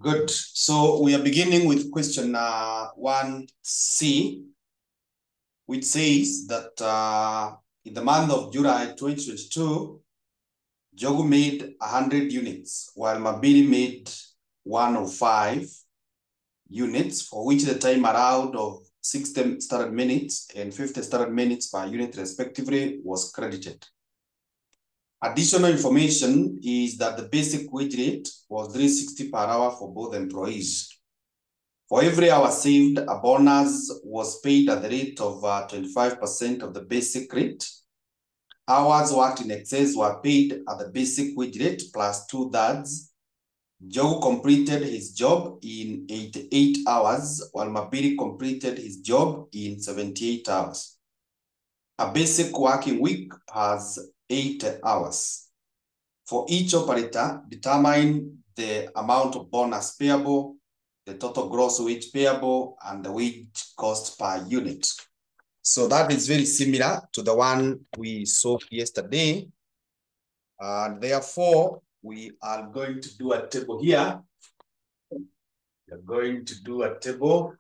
Good. So we are beginning with question 1C, which says that in the month of July 2022, Jogu made 100 units, while Mabiri made 105 units, for which the time allowed of 60 started minutes and 50 started minutes per unit respectively was credited. Additional information is that the basic wage rate was $3.60 per hour for both employees. For every hour saved, a bonus was paid at the rate of 25% of the basic rate. Hours worked in excess were paid at the basic wage rate plus 2/3. Joe completed his job in 88 hours, while Mabiri completed his job in 78 hours. A basic working week has 8 hours. For each operator, determine the amount of bonus payable, the total gross wage payable, and the wage cost per unit. So that is very similar to the one we saw yesterday. And therefore, we are going to do a table here. We are going to do a table.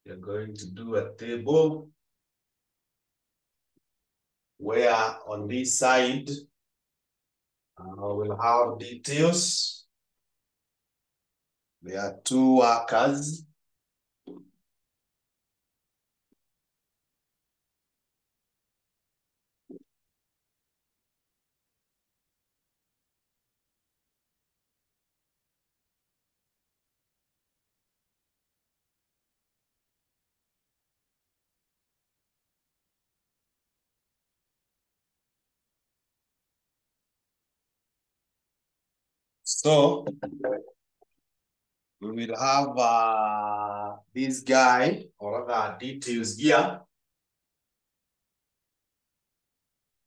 We are going to do a table where on this side, we'll have details. There are 2 workers. So we will have this guy or other details here.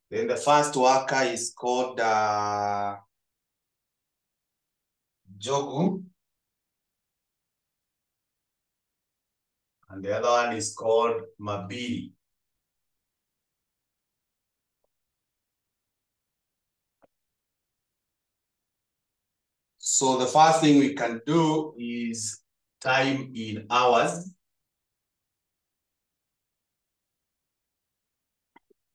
Then the first worker is called Jogu. And the other one is called Mabiri. So the first thing we can do is time in hours.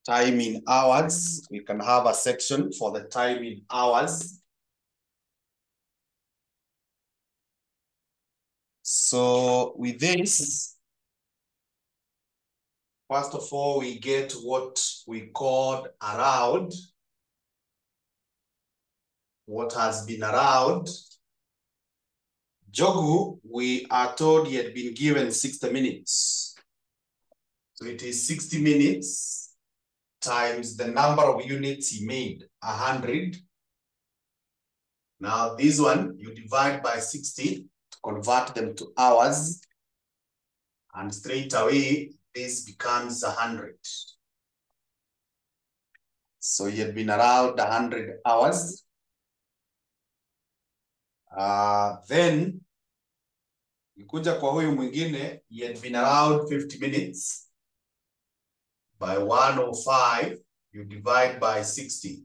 Time in hours. We can have a section for the time in hours. So with this, first of all, we get what we called allowed. What has been allowed. Jogu, we are told he had been given 60 minutes. So it is 60 minutes times the number of units he made, 100. Now this one, you divide by 60 to convert them to hours. And straight away, this becomes 100. So he had been allowed 100 hours. Then, ikuja kwa huyu mwingine, he had been allowed 50 minutes. By 105, you divide by 60.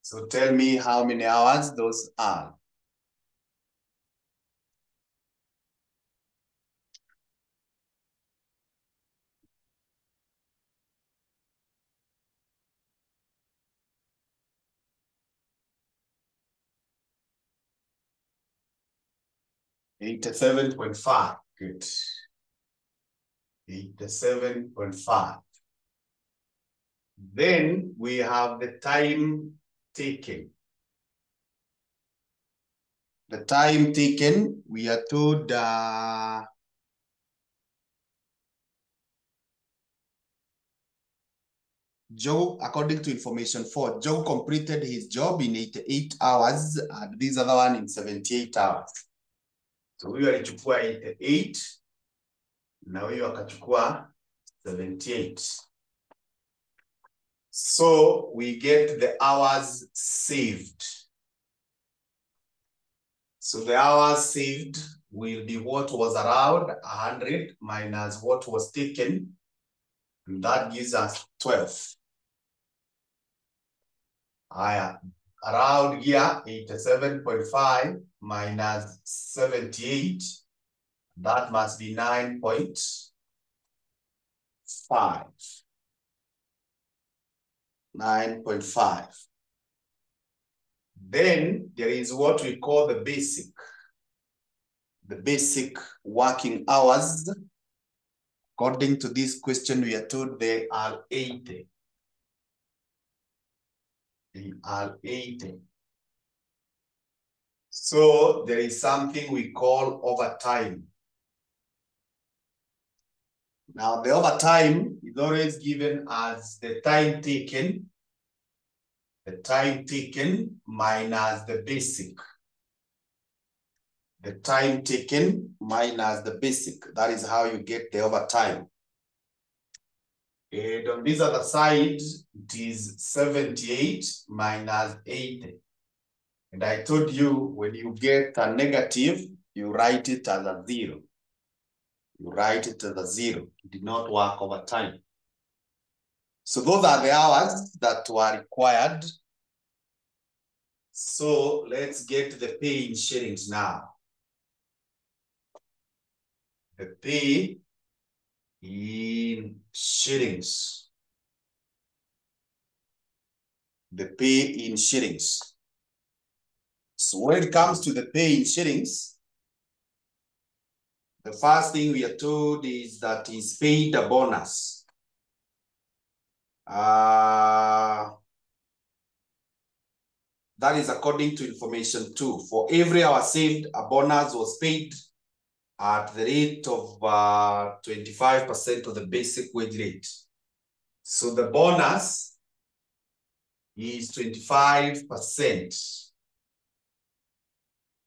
So tell me how many hours those are. $87.5. Good. 87.5. Then we have the time taken. The time taken, we are told Joe, according to information 4, Joe completed his job in 88 hours and this other one in 78 hours. So huyu alichukua 88 na huyu akachukua 78. So we get the hours saved. So the hours saved will be what was allowed, 100 minus what was taken, and that gives us 12. Around here, 87.5 minus 78, that must be 9.5. 9.5. Then there is what we call the basic working hours. According to this question, we are told they are 80. They are 80. So there is something we call overtime. Now the overtime is always given as the time taken minus the basic. The time taken minus the basic. That is how you get the overtime. And on this other side, it is 78 minus 80. And I told you, when you get a negative, you write it as a 0. You write it as a 0. It did not work overtime. So those are the hours that were required. So let's get the pay in shillings now. The pay in shillings. The pay in shillings. So when it comes to the pay in shillings, the first thing we are told is that he's paid a bonus. That is according to information 2. For every hour saved, a bonus was paid at the rate of 25% of the basic wage rate. So the bonus is 25%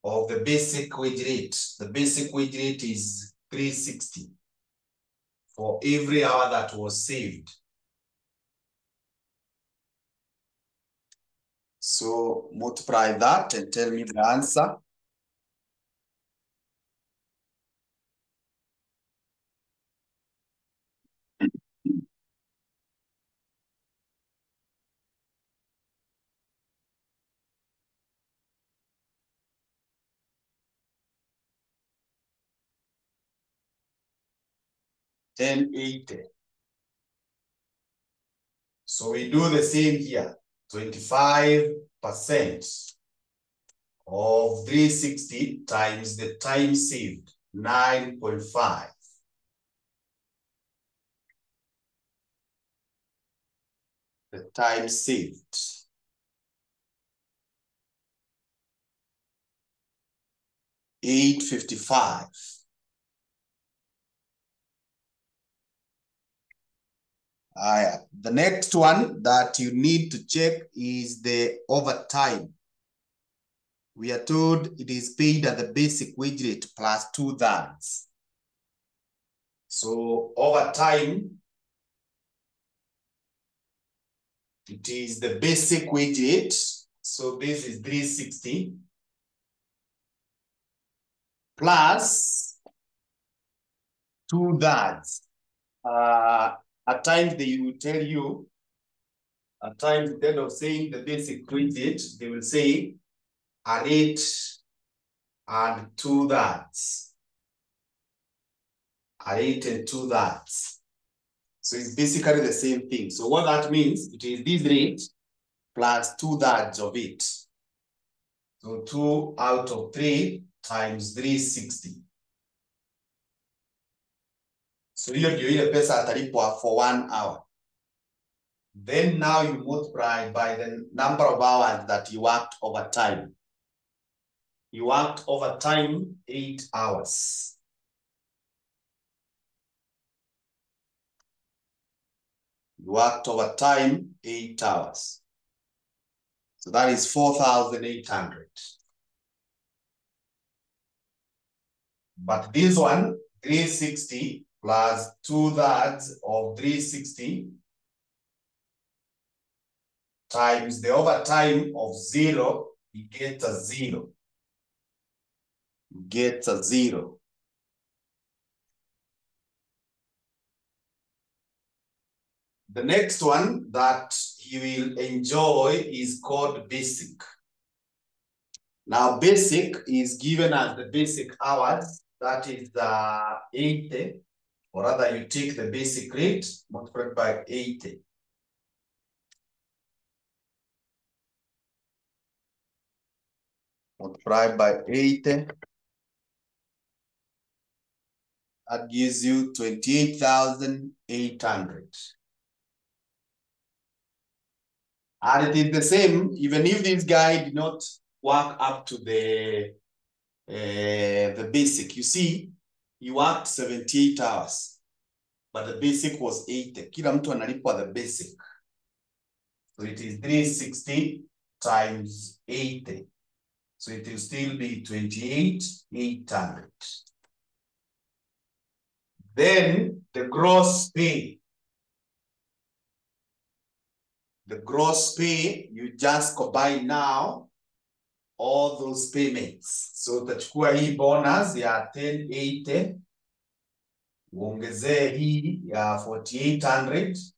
of the basic wage rate. The basic wage rate is 360 for every hour that was saved. So multiply that and tell me the answer. $10.80. So we do the same here. 25% of 360 times the time saved, 9.5. The time saved. $8.55. The next one that you need to check is the overtime. We are told it is paid at the basic wage rate plus 2/3. So overtime, it is the basic wage rate. So this is 360 plus 2/3. At times they will tell you, at times instead of saying the basic wage rate, they will say a rate and 2/3. A rate and 2/3. So it's basically the same thing. So what that means, it is this rate plus 2/3 of it. So 2 out of 3 times 360. So hiyo ndio ile pesa atalipwa for 1 hour. Then now you multiply by the number of hours that he worked overtime. He worked overtime 8 hours. He worked overtime 8 hours. So that is 4,800. But this one, 360 plus 2/3 of 360 times the overtime of 0, you get a 0. You get a 0. The next one that he will enjoy is called basic. Now, basic is given as the basic hours, that is 80, or rather you take the basic rate multiplied by 80. Multiplied by 80. That gives you 28,800. And it is the same, even if this guy did not work up to the basic. You see, he worked 78 hours, but the basic was 80. Kila mtu analipwa the basic. So it is 360 times 80. So it will still be 28,800. Then the gross pay. The gross pay, you just combine now all those payments. So utachukua hii bonus ya 1080, uongezee hii ya 4800,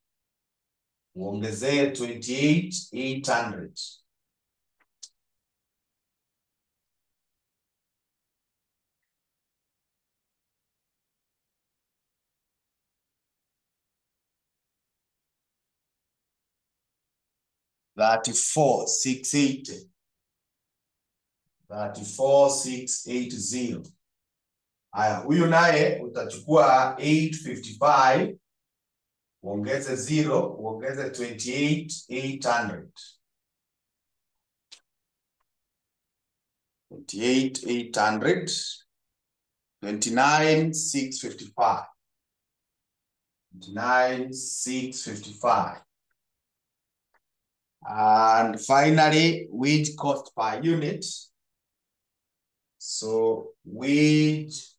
uongezee 28,800. $34,680. 34,680. Haya, huyu naye utachukua 855, uongeze 0, uongeze 28,800. 28,800. 29,655. 29,655. And finally, wage cost per unit. So wage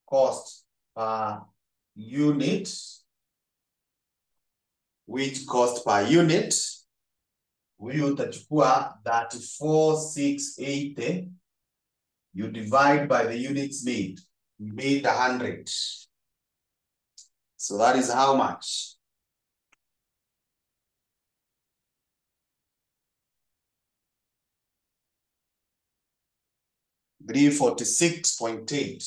cost per unit. Wage cost per unit. Huyu utachukua 34,680. You divide by the units made. We made 100. So that is how much? $346.8.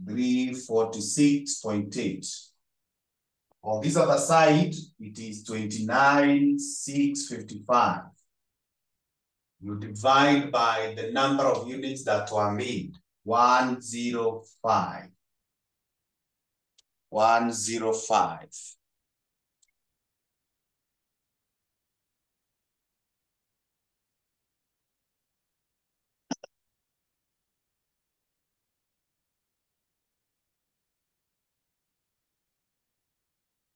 346.8. On this other side, it is 29,655. You divide by the number of units that were made, 105. 105.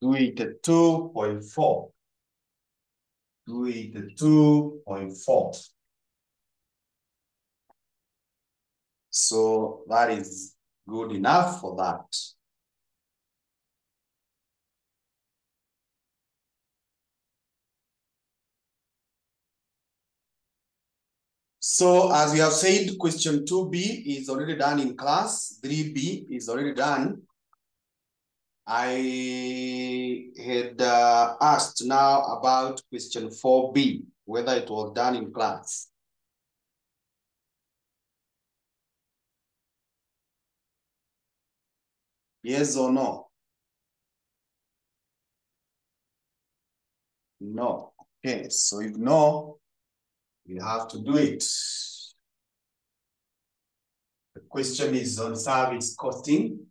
Do it at 2.4. Do it at 2.4. So that is good enough for that. So as we have said, question 2B is already done in class. 3B is already done. I had asked now about question 4B, whether it was done in class. Yes or no? No. Okay, so if no, you have to do it. The question is on service costing.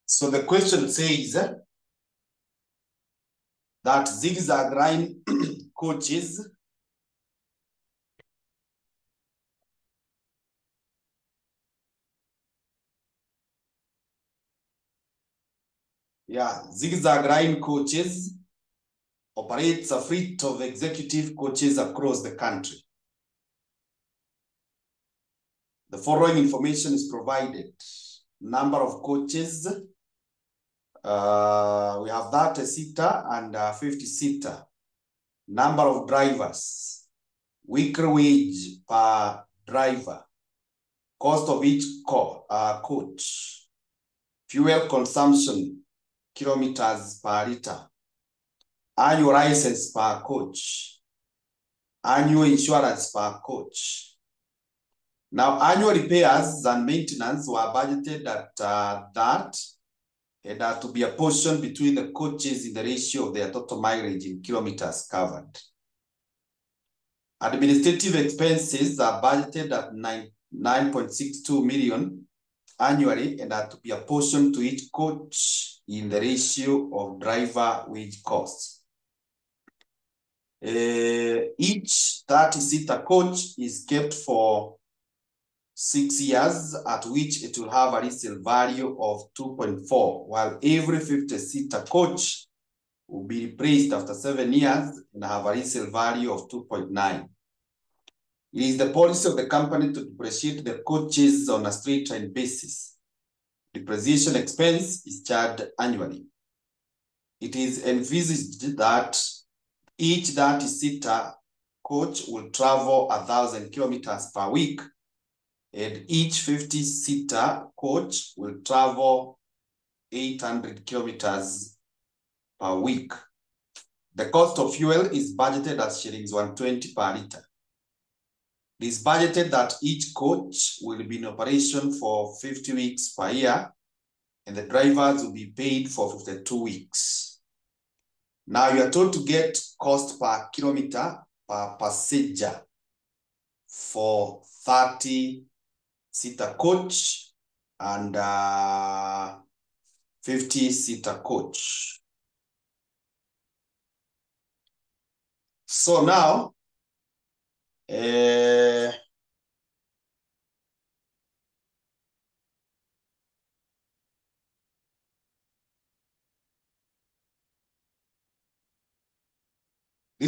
So the question says that zigzag line coaches zigzag line coaches operates a fleet of executive coaches across the country. The following information is provided. Number of coaches. We have 30-seater and 50-seater. Number of drivers. Weekly wage per driver. Cost of each coach. Fuel consumption, kilometers per liter. Annual license per coach. Annual insurance per coach. Now, annual repairs and maintenance were budgeted at that, and are to be apportioned between the coaches in the ratio of their total mileage in kilometers covered. Administrative expenses are budgeted at 9.62 million annually and are to be apportioned to each coach in the ratio of driver wage costs. Each 30-seater coach is kept for 6 years, at which it will have a resale value of 2.4, while every 50-seater coach will be replaced after 7 years and have a resale value of 2.9. It is the policy of the company to depreciate the coaches on a straight-line basis. Depreciation expense is charged annually. It is envisaged that each 30-seater coach will travel 1,000 kilometers per week, and each 50-seater coach will travel 800 kilometers per week. The cost of fuel is budgeted at shillings 120 per liter. It is budgeted that each coach will be in operation for 50 weeks per year, and the drivers will be paid for 52 weeks. Now you are told to get cost per kilometer per passenger for 30-seater coach and 50-seater coach. So now, this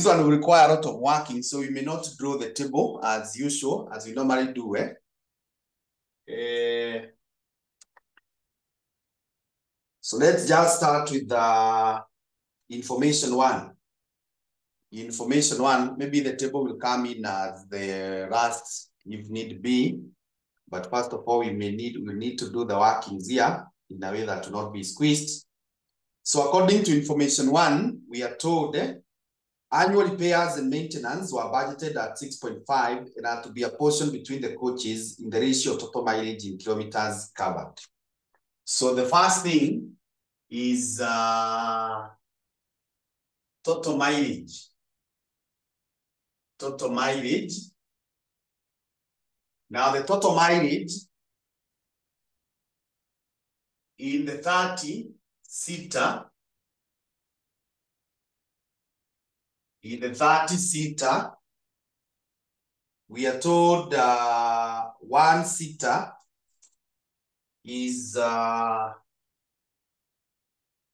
one will require a lot of working, so you may not draw the table as usual, as we normally do. So let's just start with the information one. Information one, maybe the table will come in as the last if need be. But first of all, we need to do the workings here in a way that will not be squeezed. So according to information one, we are told annual repairs and maintenance were budgeted at 6.5 and are to be apportioned between the coaches in the ratio of total mileage in kilometers covered. So the first thing is total mileage. Total mileage. Now the total mileage in the 30-seater, we are told one seater is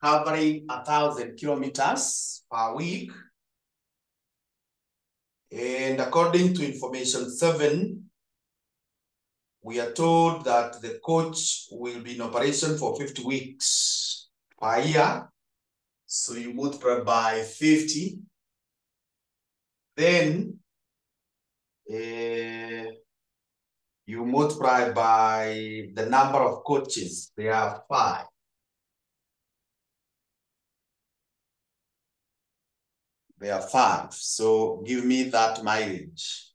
covering 1,000 kilometers per week. And according to information 7, we are told that the coach will be in operation for 50 weeks per year. So you multiply by 50. Then you multiply by the number of coaches. There are 5. There are 5. So give me that mileage.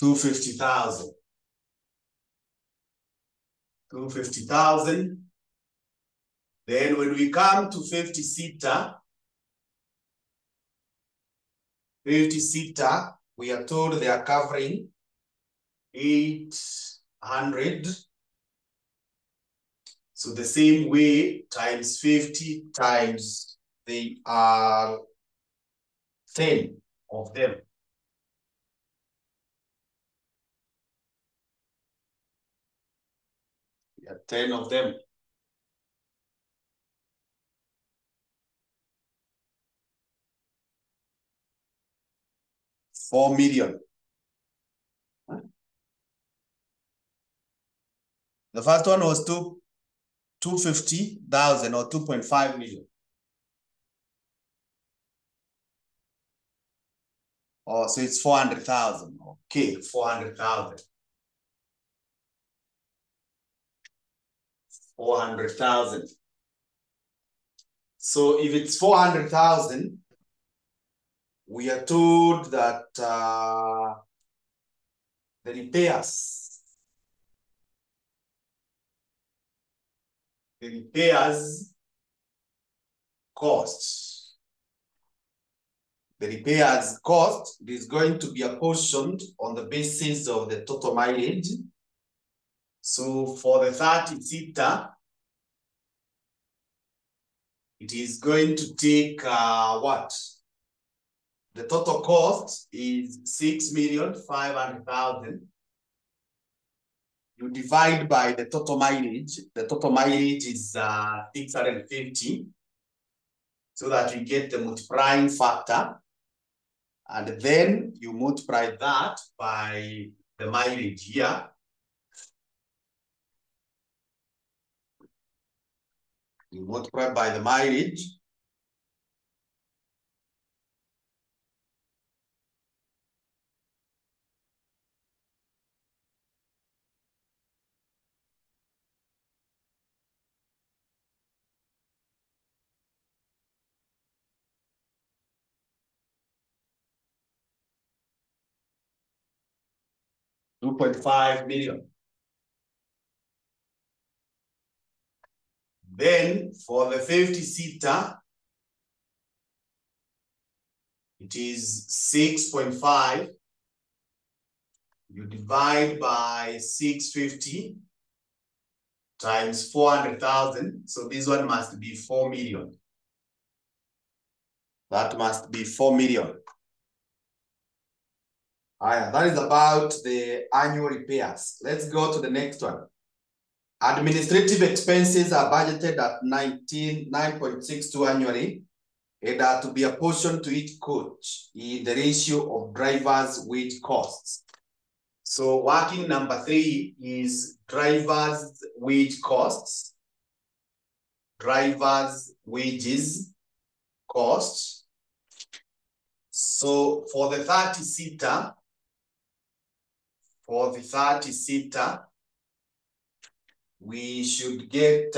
$250,000. 250,000. Then when we come to 50-seater, we are told they are covering 800. So the same way times 50 times they are 10 of them. There are 10 of them. 4 million. The first one was 250,000 or 2.5 million. Oh, so it's 400,000. Okay, 400,000. 400,000. So if it's 400,000, we are told that the repairs cost. The repairs cost is going to be apportioned on the basis of the total mileage. So for the 30-seater, it is going to take what? The total cost is 6,500,000. You divide by the total mileage. The total mileage is 650. So that you get the multiplying factor. And then you multiply that by the mileage here. You multiply by the mileage. $2.5 million. Then for the 50-seater, it is 6.5. You divide by 650 times 400,000. So this one must be 4 million. That must be 4 million. That is about the annual repairs. Let's go to the next one. Administrative expenses are budgeted at 9.62 annually and are to be apportioned to each coach in the ratio of drivers' wage costs. So working number 3 is drivers' wage costs. Drivers' wages costs. So for the 30-seater, we should get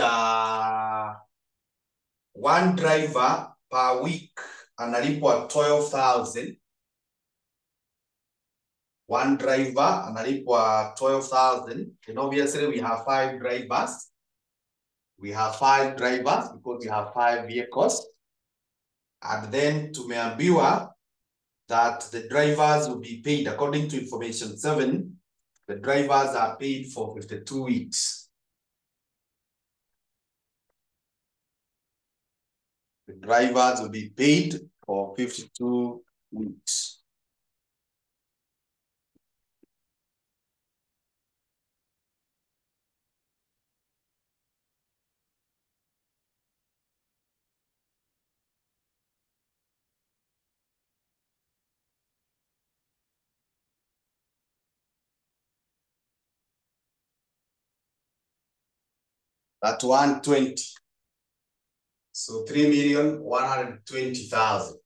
1 driver per week analipwa 12,000. 1 driver analipwa 12,000. And obviously we have 5 drivers. We have 5 drivers because we have 5 vehicles. And then tumeambiwa that the drivers will be paid according to information 7. The drivers are paid for 52 weeks. The drivers will be paid for 52 weeks. That's 120. So 3,120,000.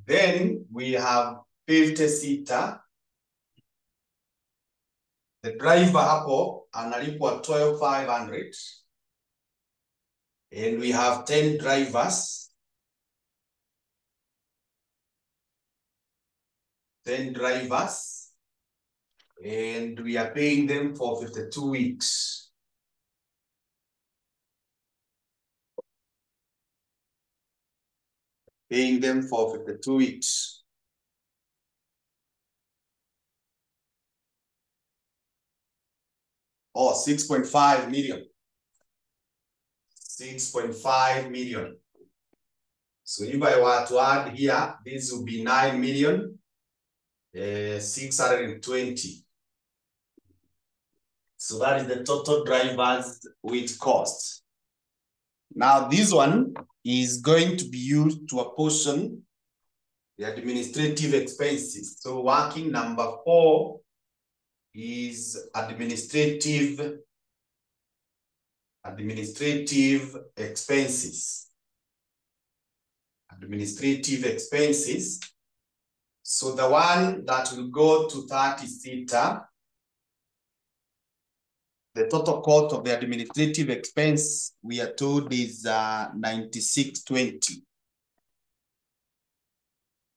Then we have 50-seater. The driver hapo analipwa 12,500. And we have 10 drivers. 10 drivers. And we are paying them for 52 weeks. Paying them for 52 weeks. Oh, 6.5 million. 6.5 million. So if I were to add here, this would be 9,620. So that is the total drivers with cost. Now this one is going to be used to apportion the administrative expenses. So working number 4 is administrative expenses. Administrative expenses. So the one that will go to 30-seater, the total cost of the administrative expense we are told is 9620.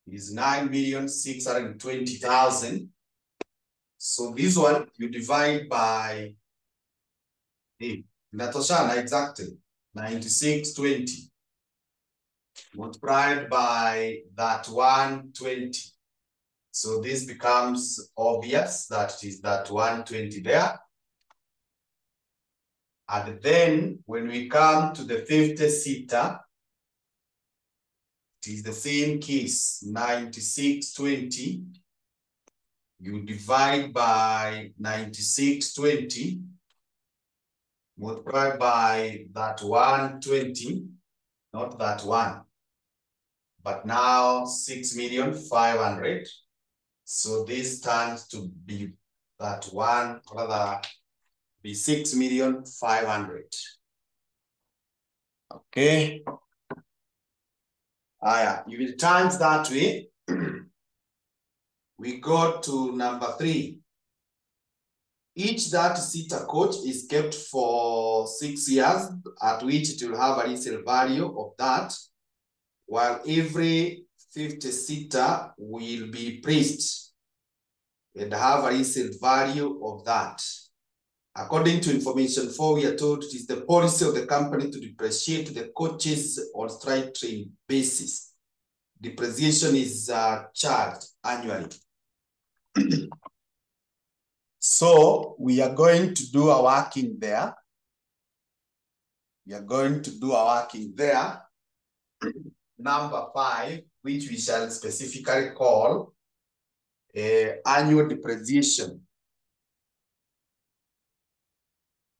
It is 9,620,000. So this one you divide by Natoshana exactly 9620 multiplied by that 120. So this becomes obvious that it is that 120 there. And then when we come to the 50-seater, it is the same case, 9620. You divide by 9620, multiply by that 120, not that one, but now 6,500,000. So this turns to be that one, rather be 6,500,000. Okay. If it turns that way, we go to number 3. Each 30-seater coach is kept for 6 years, at which it will have a resale value of that, while every 50-seater will be priced and have a resale value of that. According to information 4, we are told it is the policy of the company to depreciate the coaches on straight train basis. Depreciation is charged annually. So we are going to do a working there. Number 5, which we shall specifically call annual depreciation.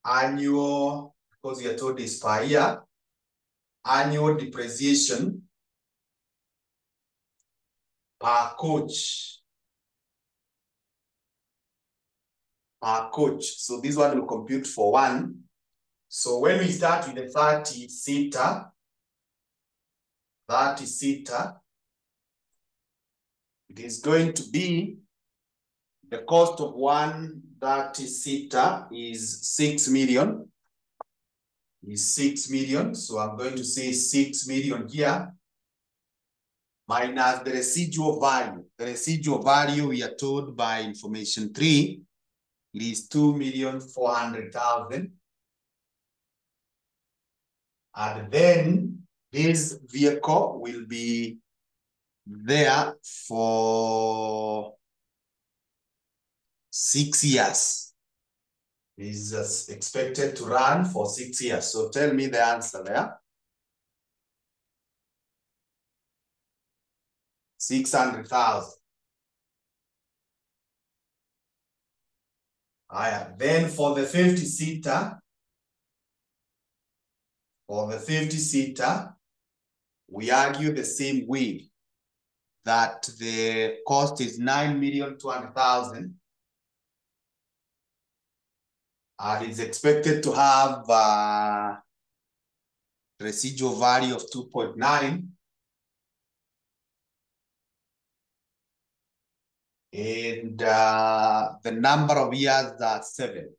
Annual, because we are told this per year, annual depreciation per coach. So this one will compute for 1. So when we start with the 30-seater, it is going to be the cost of one 30-seater is 6 million. So I'm going to say 6 million here minus the residual value. The residual value we are told by information 3 is 2,400,000. And then this vehicle will be there for 6 years. Is expected to run for 6 years. So tell me the answer there. 600,000. Then for the 50-seater, we argue the same way, that the cost is 9,200,000 and is expected to have a residual value of 2.9. And the number of years are 7.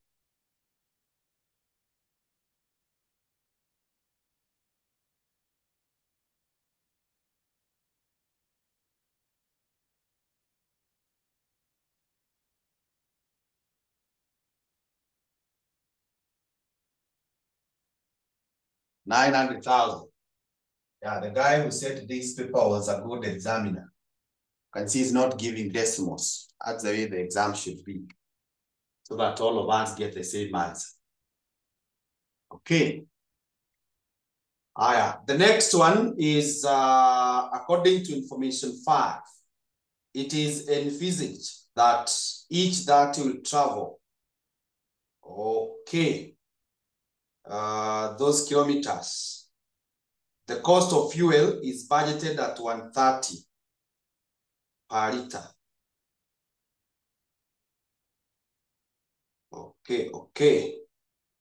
$900,000. Yeah, the guy who said this paper was a good examiner. You can see he's not giving decimals. That's the way the exam should be, so that all of us get the same answer. Okay. The next one is, according to information 5, it is envisaged that each 30 will travel Okay. Those kilometers. The cost of fuel is budgeted at 130 per liter. Okay.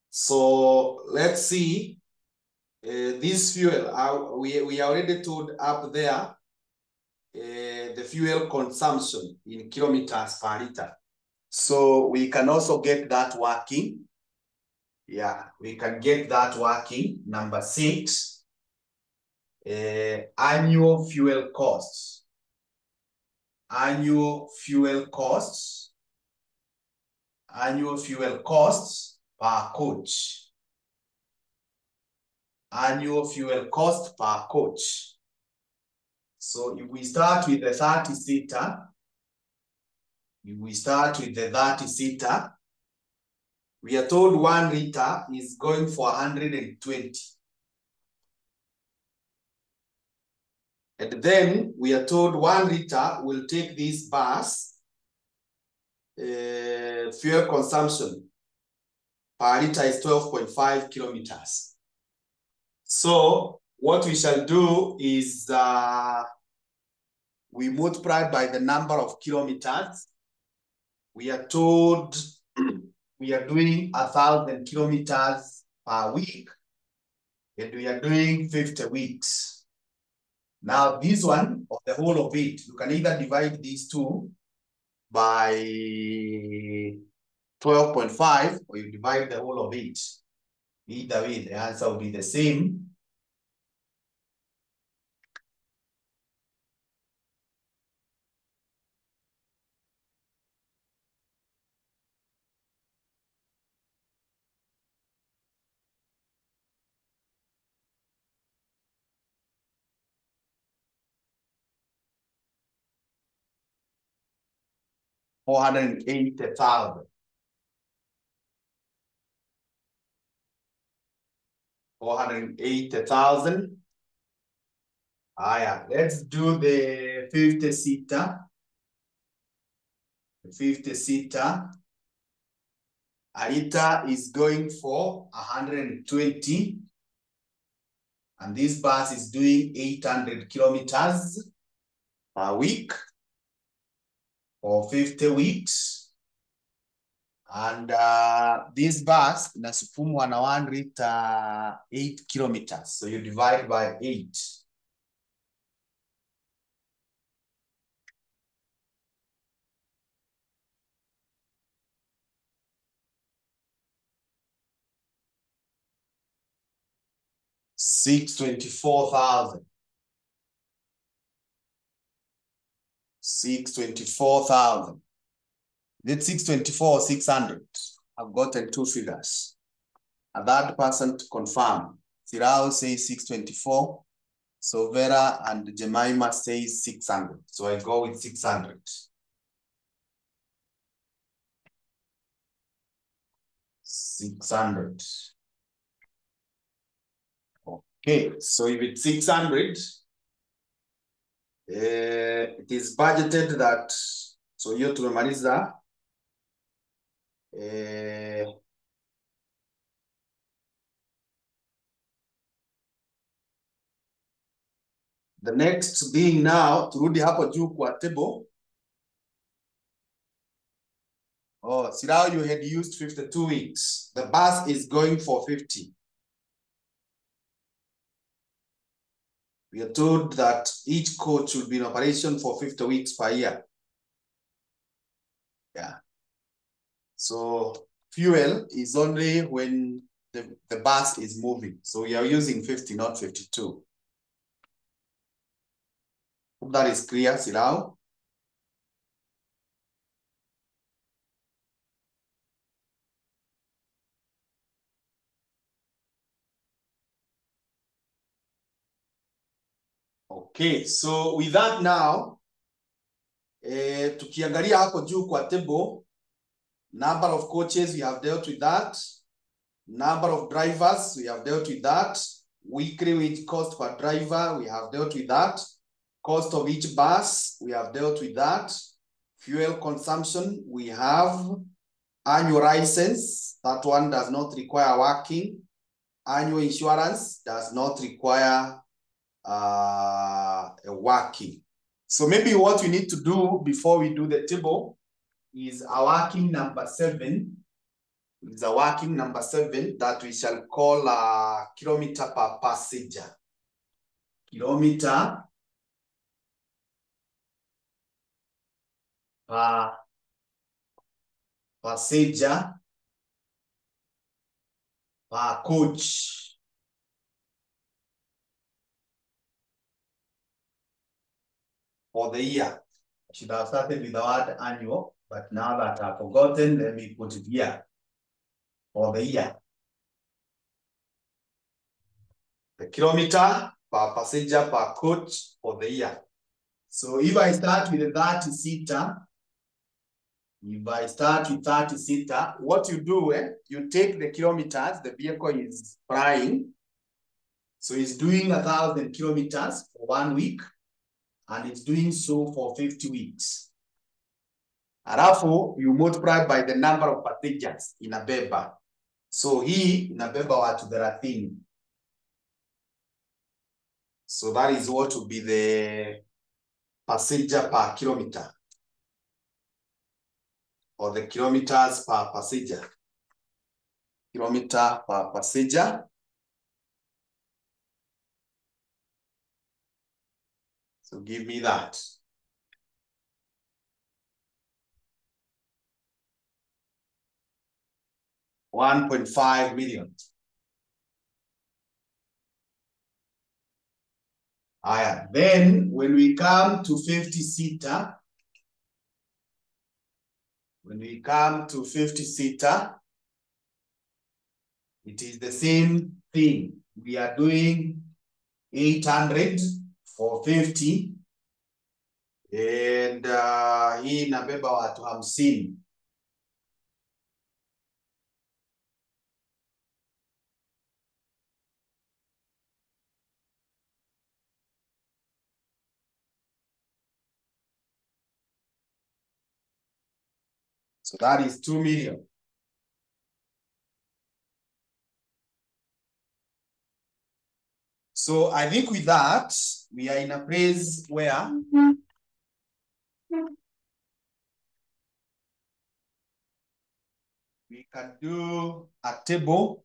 So let's see. This fuel, we already told up there the fuel consumption in kilometers per liter. So we can also get that working. Yeah, we can get that working. Number 6, annual fuel costs. Annual fuel costs. Annual fuel costs per coach. Annual fuel cost per coach. So if we start with the 30-seater, we are told 1 liter is going for 120. And then we are told 1 liter will take this bus fuel consumption per liter is 12.5 kilometers. So what we shall do is we multiply by the number of kilometers. We are told we are doing 1,000 kilometers per week, and we are doing 50 weeks. Now this one, of the whole of it, you can either divide these two by 12.5, or you divide the whole of it. Either way, the answer will be the same. $480,000. 480,000. Yeah, let's do the 50-seater. The 50-seater. A liter is going for 120. And this bus is doing 800 kilometers per week for 50 weeks. And this bus inasukumwa na 1 liter 8 kilometers. So you divide by 8. $624,000. 624,000. Is it 624 or 600? I've gotten 2 figures. A third person to confirm. Sirao says 624. So Vera and Jemima says 600. So I go with 600. 600. Okay, so if it's 600, it is budgeted that, so hiyo tumemaliza. The next being now, turudi hapo juu kwa table. Oh, Sirao, you had used 52 weeks. The bus is going for 50. We are told that each coach will be in operation for 50 weeks per year. Yeah. So fuel is only when the bus is moving. So we are using 50, not 52. Hope that is clear, Sirao. Okay, so with that now, tukiangalia hapo juu kwa table, number of coaches, we have dealt with that. Number of drivers, we have dealt with that. Weekly wage cost per driver, we have dealt with that. Cost of each bus, we have dealt with that. Fuel consumption, we have. Annual license, That one does not require working. Annual insurance does not require a working. So maybe what we need to do before we do the table is a working number 7. It's a working number 7 that we shall call kilometer per passenger. Kilometer per passenger per coach. For the year. I should have started with the word annual, but now that I've forgotten, let me put it here. For the year. The kilometer per passenger per coach for the year. So if I start with a 30-seater, what you do, you take the kilometers, the vehicle is flying. So it's doing 1,000 kilometers for 1 week, and it's doing so for 50 weeks. Alafu, you multiply by the number of passengers inabeba. So hii inabeba watu 30. So that is what will be the passenger per kilometer, or the kilometers per passenger. Kilometer per passenger. So give me that. $1.5 million. Then when we come to 50-seater, it is the same thing. We are doing 800 for 50, and hii inabeba watu 50. So that is 2 million. So I think with that, we are in a place where we can do a table.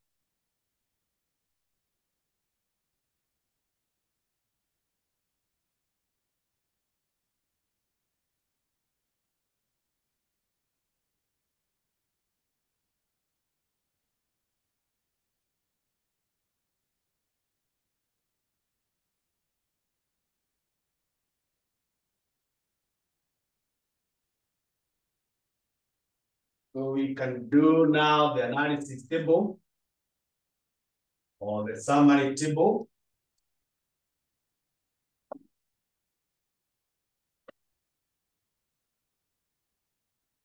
So we can do now the analysis table or the summary table.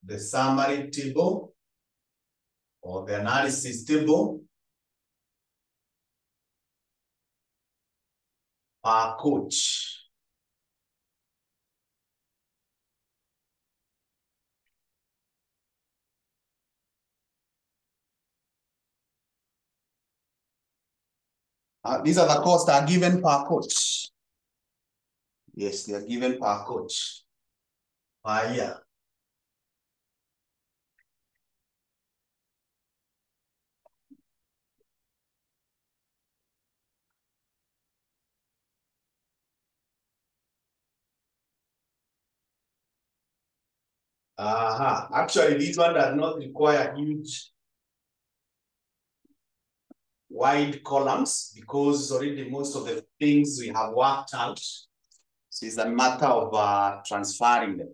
The summary table or the analysis table per coach. These are the costs that are given per coach. Yes, they are given per coach per year. Actually, this one does not require huge wide columns because already most of the things we have worked out. So it's a matter of transferring them.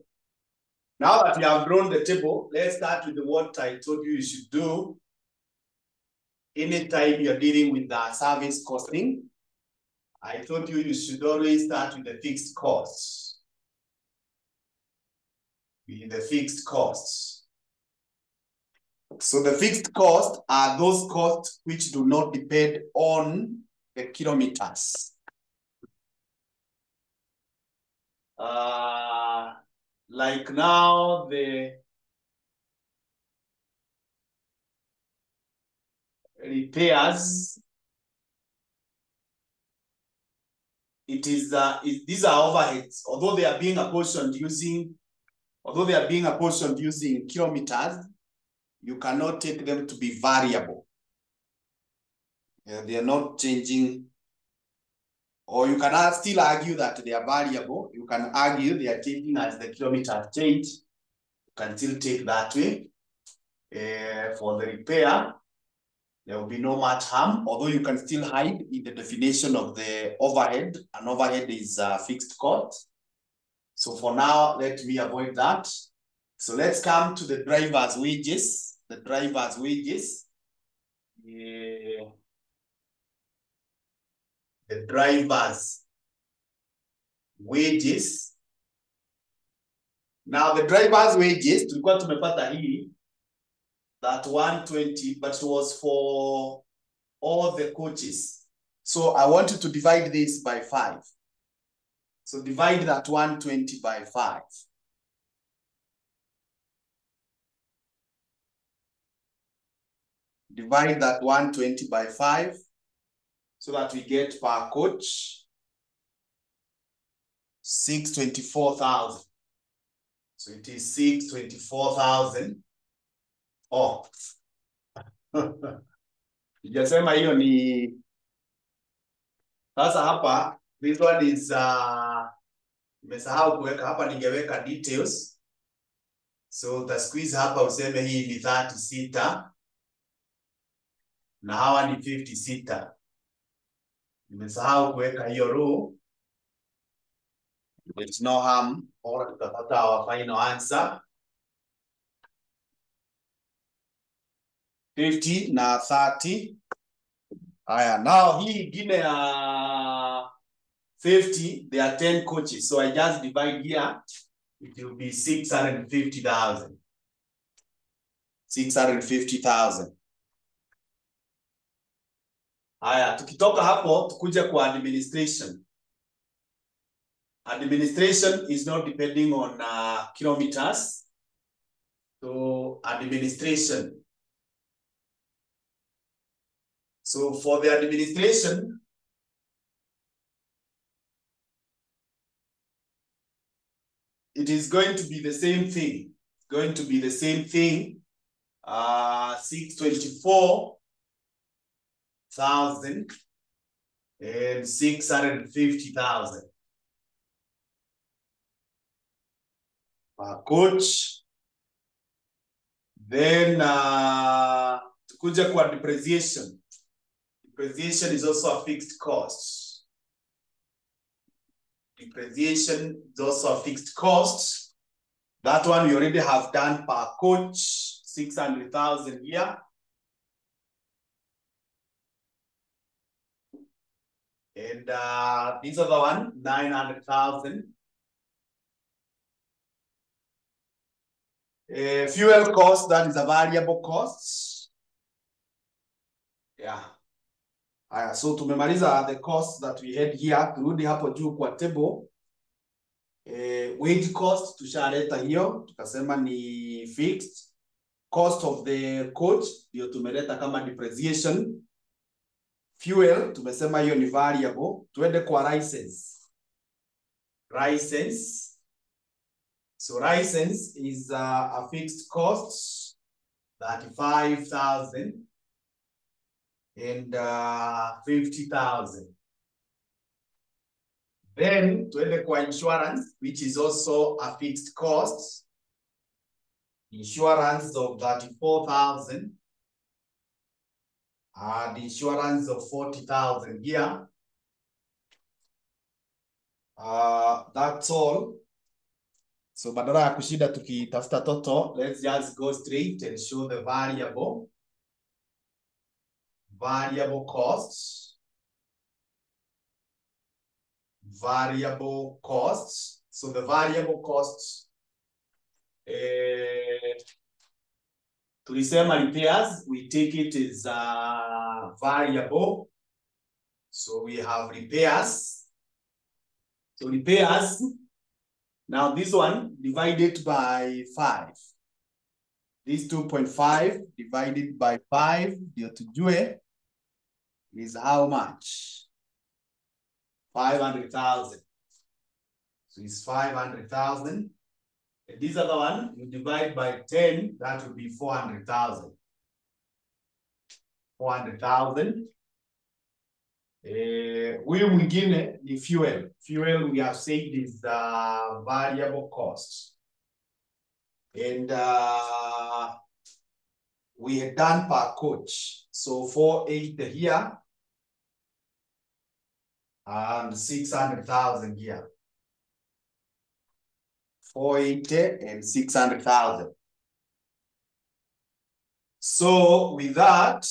Now that we have drawn the table, let's start with what I told you should do anytime you're dealing with the service costing. I told you should always start with the fixed costs. With the fixed costs. So the fixed costs are those costs which do not depend on the kilometers. Like now repairs, these are overheads, although they are being apportioned using kilometers, you cannot take them to be variable. Yeah, they are not changing, or you can still argue that they are variable. You can argue they are changing as the kilometers change. You can still take that way. For the repair, there will be no much harm, although you can still hide in the definition of the overhead. An overhead is a fixed cost. So for now, let me avoid that. So let's come to the driver's wages. The driver's wages. The driver's wages. Now the driver's wages, tulikuwa tumepata hii, that 120, but it was for all the coaches. So I want you to divide this by 5. So divide that 120 by 5. Divide that 120 by 5 so that we get per coach 624,000. So it is 624,000. Oh. Sijasema hiyo ni sasa hapa, this one is nimesahau kuweka hapa, ningeweka details. So the squeeze hapa useme hii ni 36 na hawa ni 56. Nimesahau kuweka hiyo row. There's no harm. Bora tutapata our final answer. 50 na 30. Haya, now hii ingine ya 50, there are 10 coaches. So I just divide here. It will be 650,000. 650,000. Haya, tukitoka hapo tukuje kwa administration. Administration is not depending on kilometers. So administration. So for the administration, it is going to be the same thing. It's going to be the same thing. 624,000 and 650,000. Coach. Then tukuje kwa depreciation. Depreciation is also a fixed cost. Depreciation is also a fixed cost. That one we already have done per coach, 600,000 here. And this other one, 900,000. Fuel cost, that is a variable cost. Yeah. So tumemaliza the costs that we had here. Turudi hapo juu kwa table. Wage cost tushaleta hiyo, tukasema ni fixed. Cost of the coach hiyo tumeleta kama depreciation. Fuel tumesema hiyo ni variable. Tuende kwa license. License. So license is a fixed cost, 35,000 and 50,000. Then tuende kwa insurance, which is also a fixed cost. Insurance of 34,000 and insurance of 40,000 here. That's all. So badala ya kushida tukitafuta total, let's just go straight and show the variable costs. Variable costs. So the variable costs, tulisema repairs, we take it as variable. So we have repairs. So repairs, now this one divided by 5. This 2.5 divided by 5 ndio tujue is how much? 500,000. So it's 500,000. And this other one, you divide by 10, that would be 400,000. 400,000. Huyu mwingine ni fuel. Fuel, we have said, is the variable cost. And we had done per coach. So 480 here and 600,000 here. 480 and 600,000. So with that,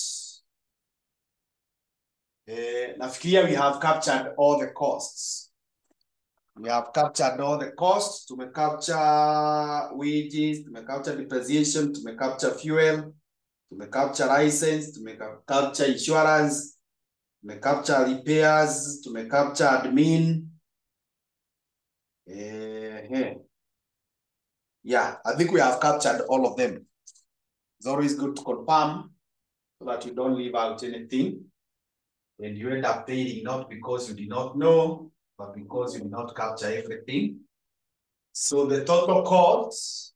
nafikiria we have captured all the costs. We have captured all the costs. To capture wages, to capture depreciation, to capture fuel, to capture license, to capture insurance, to capture repairs, to capture admin. Yeah, I think we have captured all of them. It's always good to confirm so that you don't leave out anything. And you end up paying not because you did not know, but because you did not capture everything. So the total costs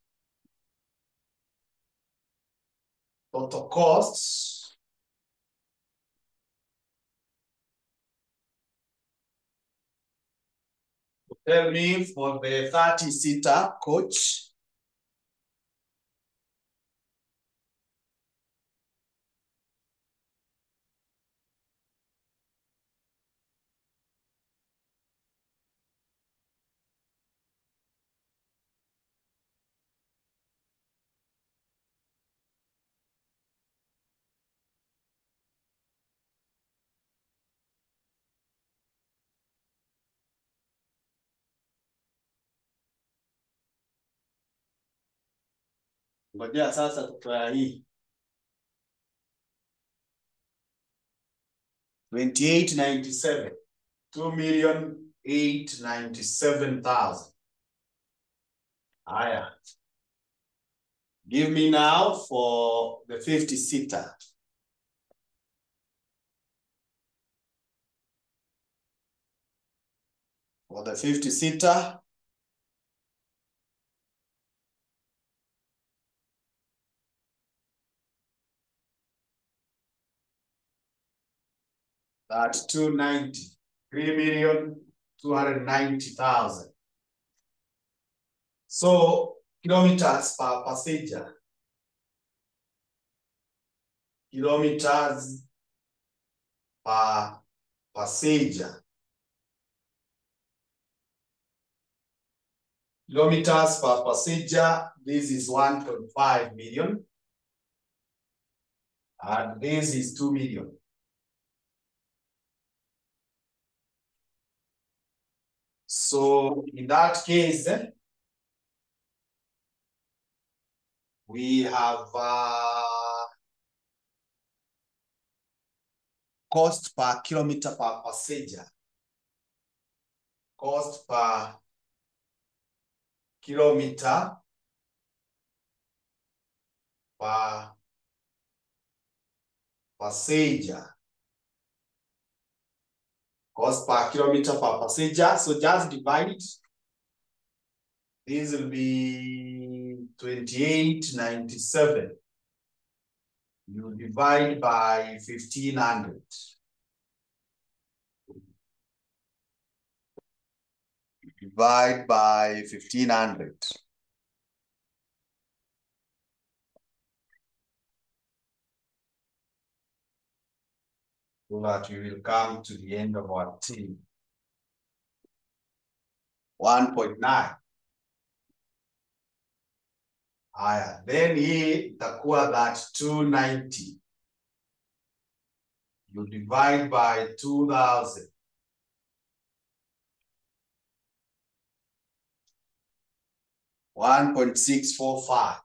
tell me for the 30-seater coach. Ngojea sasa tutoa hii. 2897. 2,897,000. Aya. Give me now for the 50-seater. For the 50-seater. That's 290. 3,290,000. So kilometers per passenger. Kilometers per passenger. Kilometers per passenger. This is 1.5 million. And this is 2 million. So in that case, we have cost per kilometer per passenger. Cost per kilometer per passenger. Cost per kilometer per passenger. So just divide it. This will be 2897. You divide by 1,500. Divide by 1,500. So that we will come to the end of our team. 1.9. Haya, then hii itakuwa that 290. You divide by 2,000. 1.645.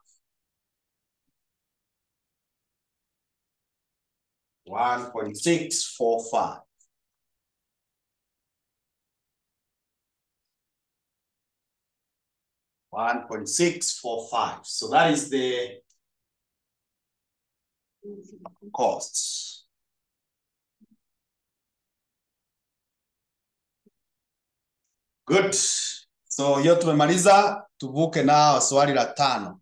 1.645. 1.645. So that is the costs. Good. So hiyo tumemaliza, tuvuke nao swali la 5.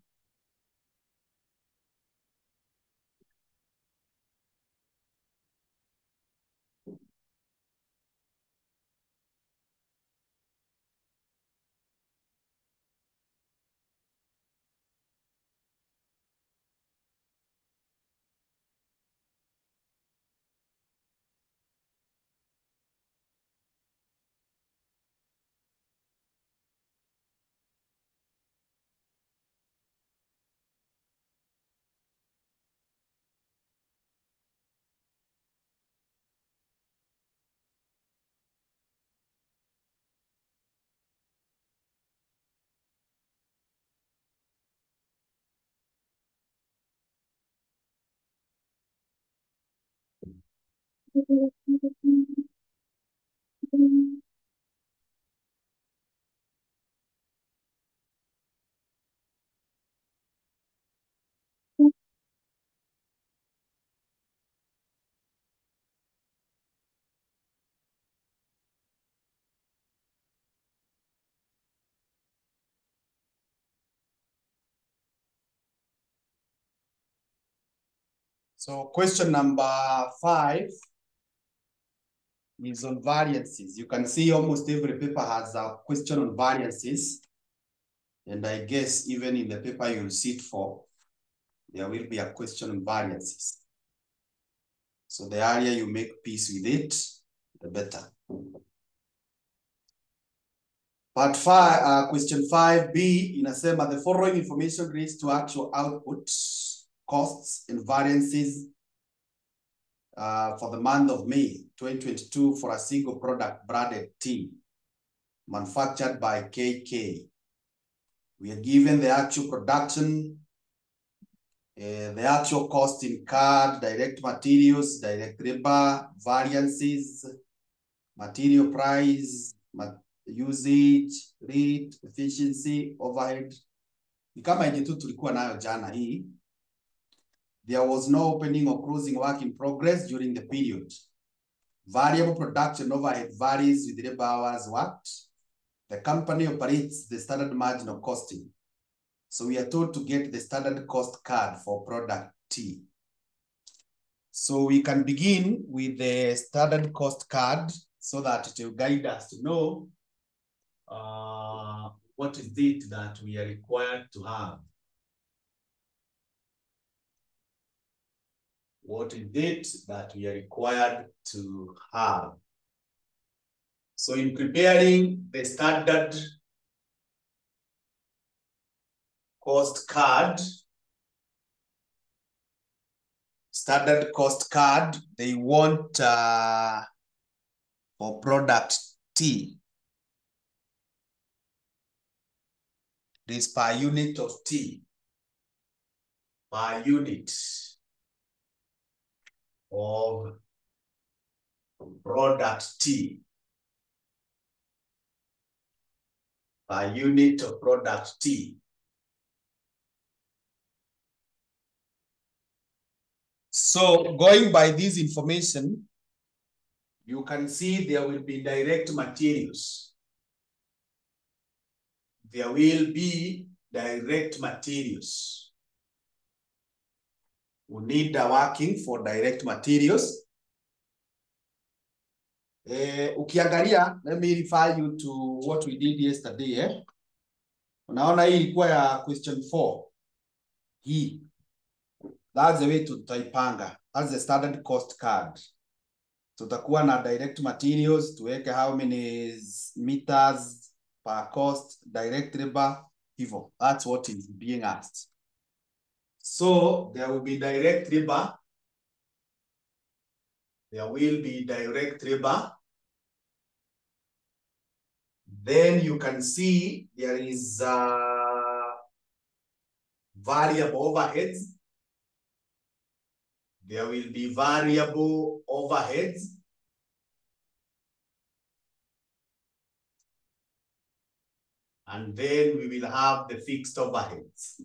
So question number 5 is on variances. You can see almost every paper has a question on variances. And I guess even in the paper you'll sit for, there will be a question on variances. So the earlier you make peace with it, the better. Part 5, question 5B, inasema the following information relates to actual output, costs, and variances for the month of May 2022 for a single product branded tea manufactured by KK. We are given the actual production, the actual cost in card, direct materials, direct labor, variances, material price, usage, rate, efficiency, overhead. Ni kama yenye tu tulikuwa nayo jana hii. There was no opening or closing work in progress during the period. Variable production overhead varies with labor hours worked. The company operates the standard marginal costing. So we are told to get the standard cost card for product T. So we can begin with the standard cost card so that it will guide us to know what is it that we are required to have. What is it that we are required to have? So in preparing the standard cost card, they want for product T, this per unit of T, per unit of product T, per unit of product T. So going by this information, you can see there will be direct materials. There will be direct materials. We need a working for direct materials. Ukiangalia, let me refer you to what we did yesterday. Unaona hii ilikuwa ya question 4. Hii. That's the way tutaipanga. That's the standard cost card. Tutakuwa na direct materials, tuweke how many meters per cost, direct labor, hivyo. That's what is being asked. So there will be direct labor. There will be direct labor. Then you can see there is variable overheads. There will be variable overheads. And then we will have the fixed overheads.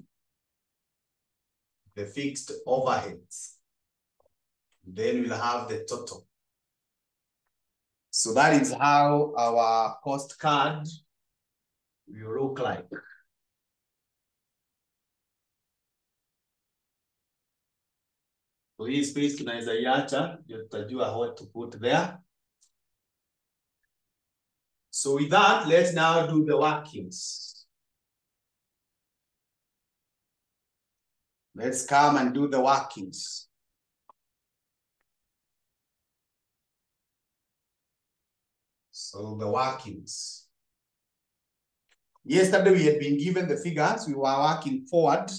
The fixed overheads. Then we'll have the total. So that is how our cost card will look like. So hii space tunaweza iacha, ndio tutajua what to put there. So with that, let's now do the workings. Let's come and do the workings. So the workings. Yesterday we had been given the figures, we were working forward.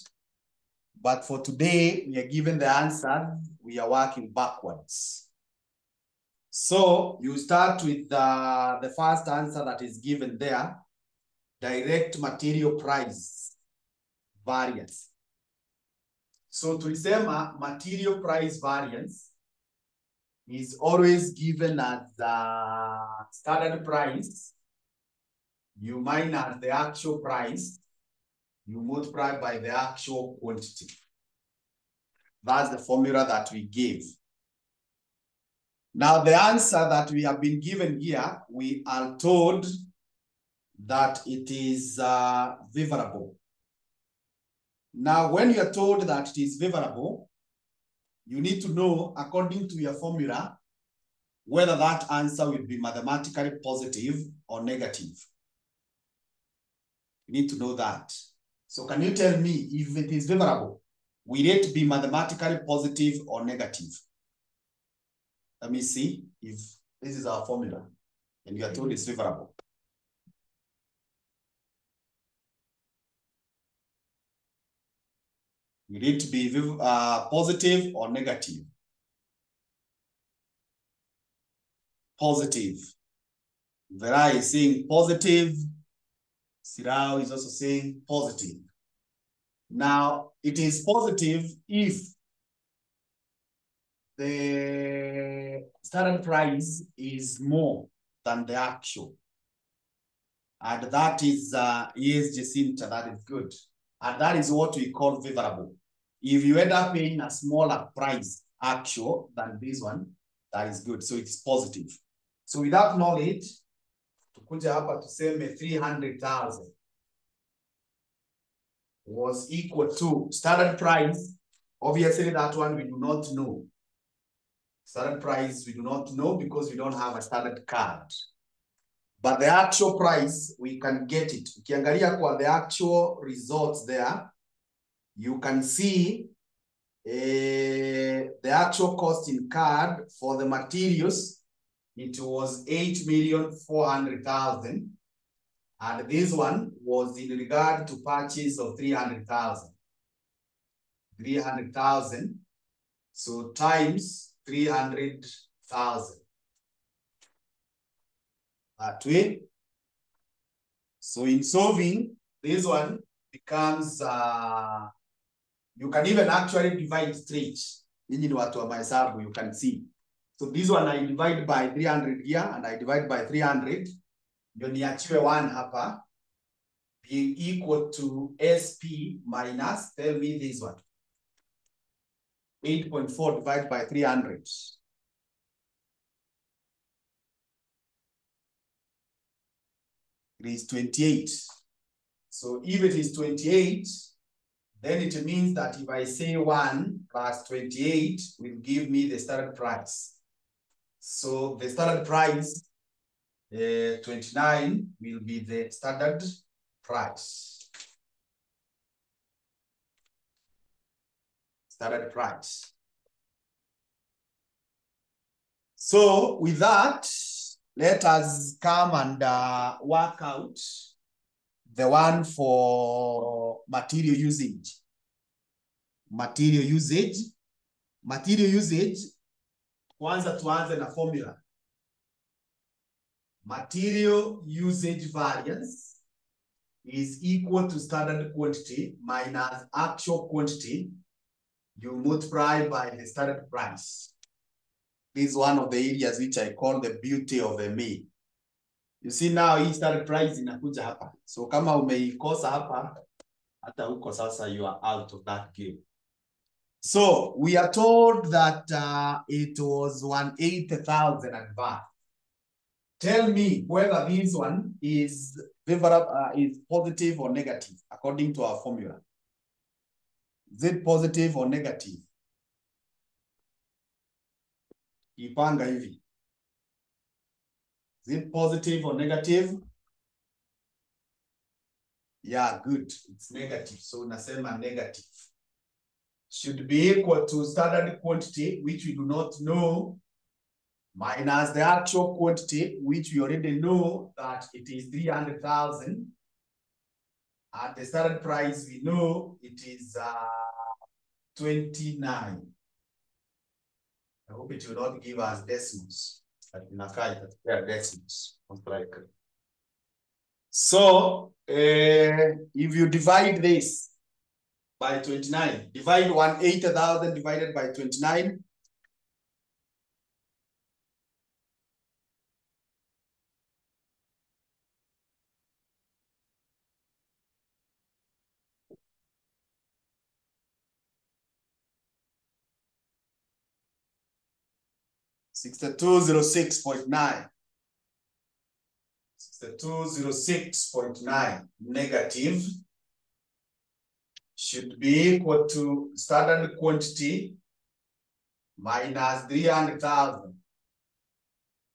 But for today, we are given the answer, we are working backwards. So you start with the first answer that is given there, direct material price variance. So tulisema material price variance is always given as the standard price, you minus the actual price, you multiply by the actual quantity. That's the formula that we gave. Now, the answer that we have been given here, we are told that it is favorable. Now, when you are told that it is favorable, you need to know, according to your formula, whether that answer will be mathematically positive or negative. You need to know that. So can you tell me if it is favorable, will it be mathematically positive or negative? Let me see if this is our formula and you are told it's favorable. Will it be positive or negative? Positive. Vera is saying positive. Sirao is also saying positive. Now, it is positive if the standard price is more than the actual. And that is, yes, Jacinta, that is good. And that is what we call favorable. If you end up paying a smaller price actual than this one, that is good. So it's positive. So without knowledge, tukuja hapa tuseme 300,000 was equal to standard price. Obviously, that one we do not know. Standard price we do not know because we don't have a standard card. But the actual price, we can get it. Ukiangalia kwa the actual results there, you can see the actual cost in card for the materials. It was 8,400,000. And this one was in regard to purchase of 300,000. 300,000. So times 300,000. That way. So in solving, this one becomes, you can even actually divide straight. You can see. So this one I divide by 300 here and I divide by 300. Ndio niachiwe 1 hapa being equal to SP minus, tell me this one. 8.4 divided by 300. It is 28. So if it is 28, then it means that if I say 1 plus 28 will give me the standard price. So the standard price, 29 will be the standard price. Standard price. So with that, let us come and work out the one for material usage. Material usage. Material usage, kwanza tuanze na formula. Material usage variance is equal to standard quantity minus actual quantity. You multiply by the standard price. This is one of the areas which I call the beauty of the ME. You see now hii standard price inakuja hapa. So kama umeikosa hapa, hata huko sasa you are out of that game. So we are told that it was 180,000 advance. Tell me whether this one is favorable, is positive or negative according to our formula. Is it positive or negative? Ipanga hivi. Is it positive or negative? Yeah, good. It's negative. So nasema negative. Should be equal to standard quantity, which we do not know, minus the actual quantity, which we already know that it is 300,000. At the standard price, we know it is 29. I hope it will not give us decimals. But in a kind of decimals, most likely. So, if you divide this by 29, divide 180,000 divided by 29. $6206.9. 6206.9 negative should be equal to standard quantity minus 300,000.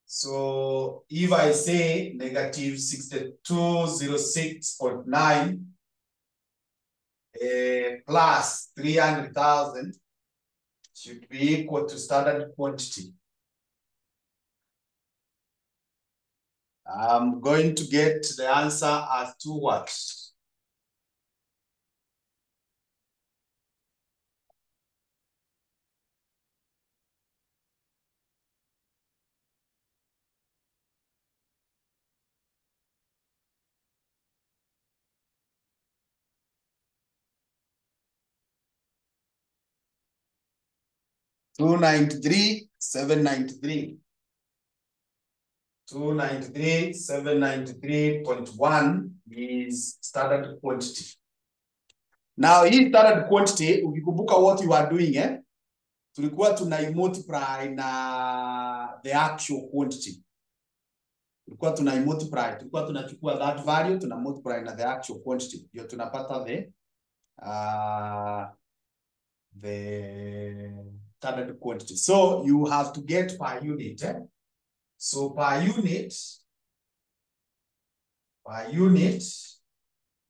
So if I say negative 6206.9 plus 300,000 should be equal to standard quantity. I'm going to get the answer as 2 what? $293,793. 293,793.1 is standard quantity. Now, hii standard quantity, ukikumbuka what you are doing, tulikuwa multiply na the actual quantity. Tulikuwa multiply, tulikuwa tunachukua that value, multiply na the actual quantity. Ndio tunapata the standard quantity. So you have to get per unit. So per unit,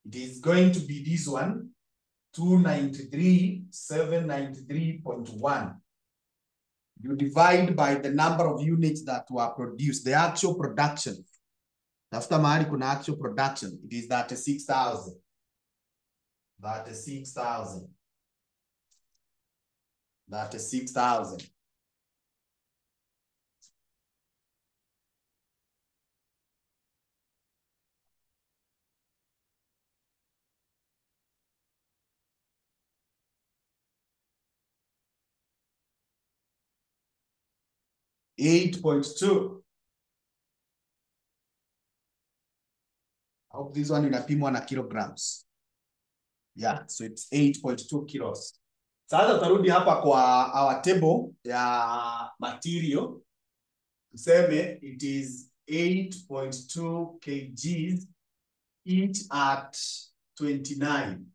it is going to be this one, 293,793.1. You divide by the number of units that were produced, the actual production. After mahali kuna actual production, it is 36,000. 36,000. 36,000. $8.2. I hope this one inapimwa na kilograms. Yeah, so it's 8.2 kilos. Sasa tarudi hapa kwa our table ya material. Tuseme it is 8.2 kgs each at 29.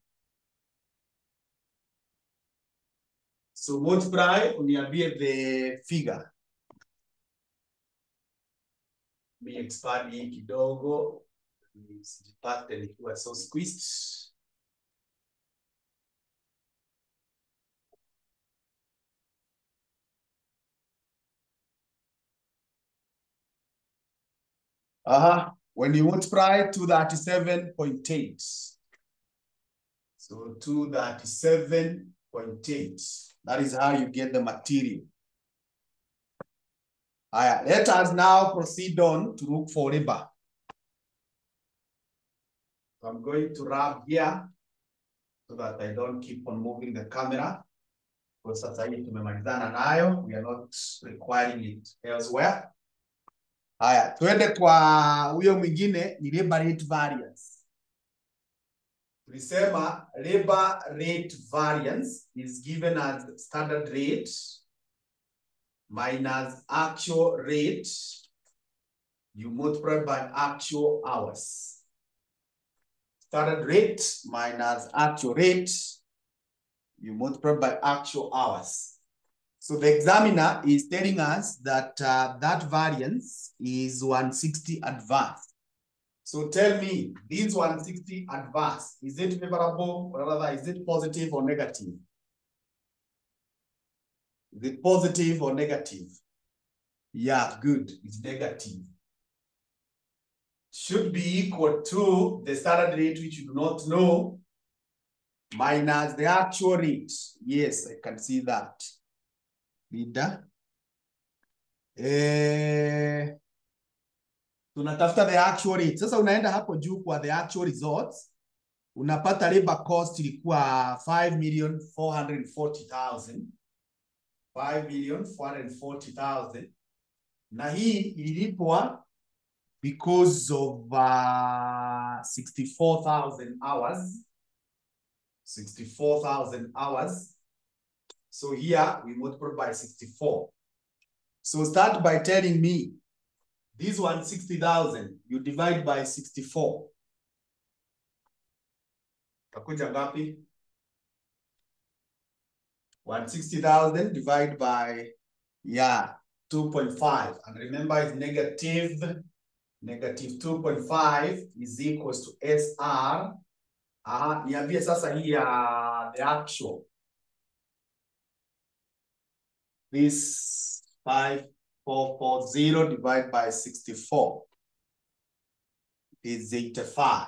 So multiply, uniambie the figure. Let me expand hii kidogo. Sijipate nikiwa so squeezed. When you multiply 237.8. So 237.8. That is how you get the material. Let us now proceed on to look for labor. So I'm going to rub here so that I don't keep on moving the camera. Because sasa hivi tumemalizana nayo, we are not requiring it elsewhere. Haya, tuende kwa huyo mwingine ni labor rate variance. Tulisema labor rate variance is given as standard rate minus actual rate, you multiply by actual hours. Standard rate minus actual rate, you multiply by actual hours. So the examiner is telling us that that variance is 160 adverse. So tell me, this 160 adverse, is it favorable or rather is it positive or negative? Is it positive or negative? Yeah, good, it's negative. Should be equal to the standard rate, which you do not know, minus the actual rate. Yes, I can see that. Leader. Tunatafuta the actual rate. Sasa unaenda hapo juu kwa the actual results. Unapata labor cost ilikuwa 5,440,000. 5,440,000. Na hii ililipwa because of 64,000 hours. 64,000 hours. So here we multiply by 64. So start by telling me this 160,000 you divide by 64. Takuja ngapi? 160,000 divided by 2.5. And remember it's negative. Negative 2.5 is equals to SR. Niambie sasa hii the actual. This 5,440 divided by 64 is 85.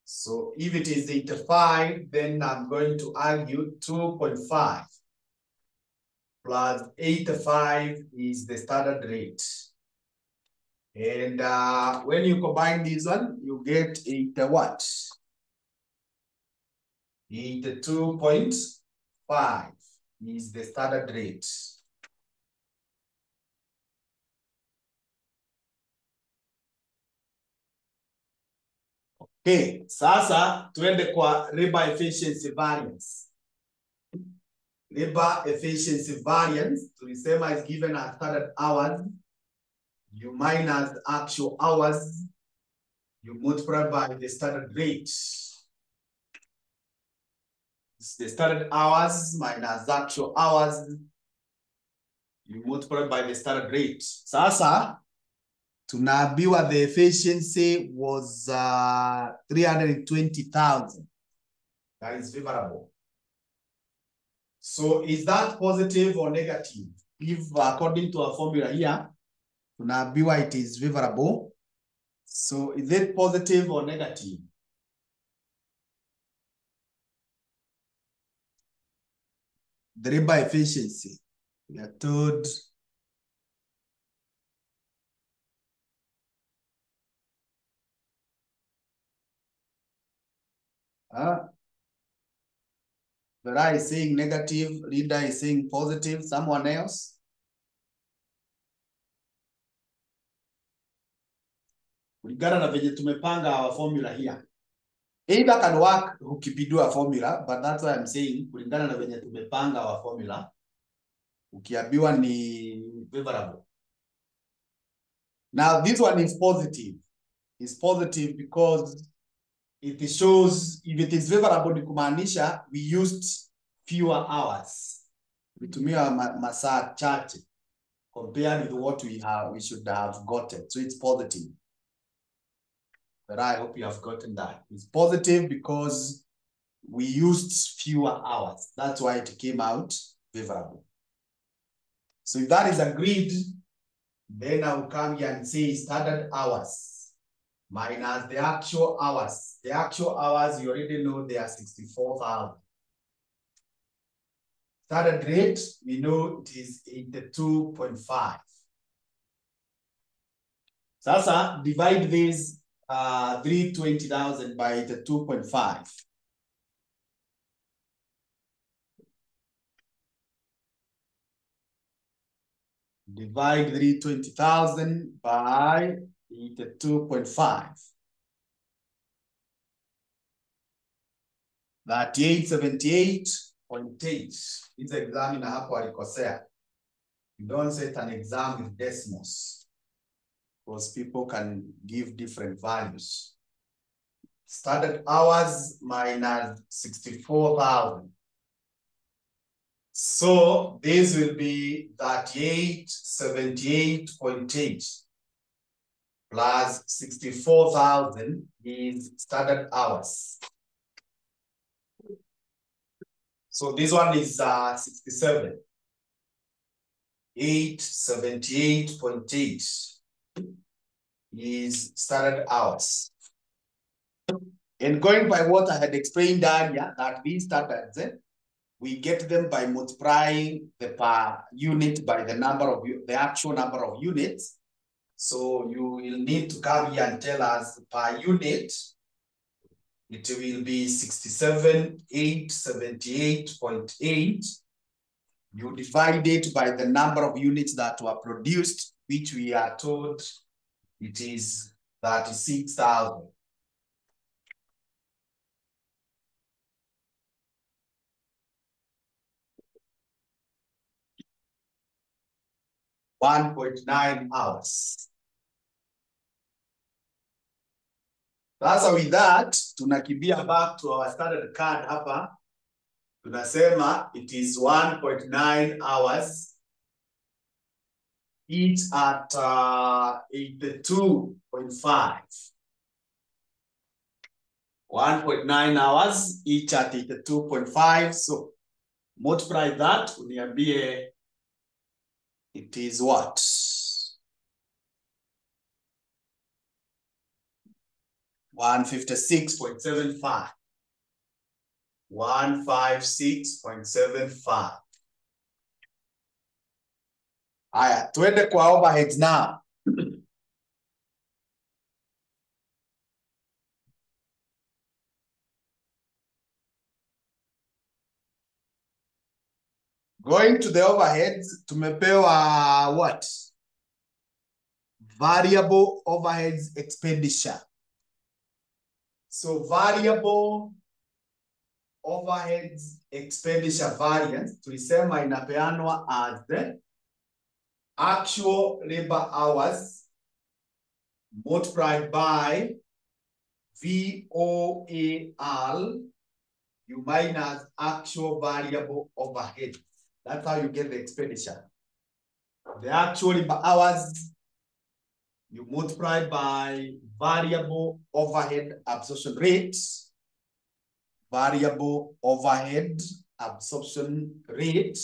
So if it is 85, then I'm going to argue 2.5 plus 85 is the standard rate. And when you combine this one, you get 80 what? 82.5 is the standard rate. Okay, sasa tuende kwa labor efficiency variance. Labor efficiency variance, tulisema is given as standard hours. You minus the actual hours, you multiply by the standard rate. It's the standard hours minus actual hours, you multiply by the standard rate. Sasa, tunaambiwa the efficiency was 320,000. That is favorable. So is that positive or negative? If according to our formula here, tunaambiwa it is favorable. So is it positive or negative? The labor efficiency, we are told Vera is saying negative, Rida is saying positive, someone else? Kulingana na venye tumepanga our formula here. Either can work ukipidua formula, but that's why I'm saying kulingana na venye tumepanga our formula, ukiambiwa ni favorable. Now this one is positive. It's positive because it shows if it is favorable ni kumaanisha we used fewer hours. Vitumia masaa chache compared with what we should have gotten. So it's positive. But I hope you have gotten that. It's positive because we used fewer hours. That's why it came out favorable. So if that is agreed, then I will come here and say standard hours minus the actual hours. The actual hours, you already know they are 64,000. Standard rate, we know it is 82.5. Sasa, divide this 320,000 by the 2.5. Divide 320,000 by the 2.5. 3878.8. It's exam na hapo alikosea. You don't set an exam with decimals because people can give different values. Standard hours minus 64,000. So this will be 3878.8 plus 64,000 is standard hours. So this one is 67. 878.8 is standard hours. And going by what I had explained earlier, that these standards, we get them by multiplying the per unit by the number of the actual number of units. So you will need to come here and tell us per unit, it will be 67,878.8. You divide it by the number of units that were produced, which we are told it is 36,000. $1.9 hours. Sasa with that, tunakimbia back to our standard card hapa. Tunasema it is 1.9 hours. Each at 82.5. 1.9 hours, each at 82.5. So multiply that, uniambie it is what? 156.75. 156.75. Haya, tuende kwa overheads now. Going to the overheads, tumepewa what? Variable overheads expenditure. So variable overheads expenditure variance, tulisema inapeanwa as the actual labor hours multiplied by VOAL, you minus actual variable overhead. That's how you get the expenditure. The actual labor hours, you multiply by variable overhead absorption rate. Variable overhead absorption rate.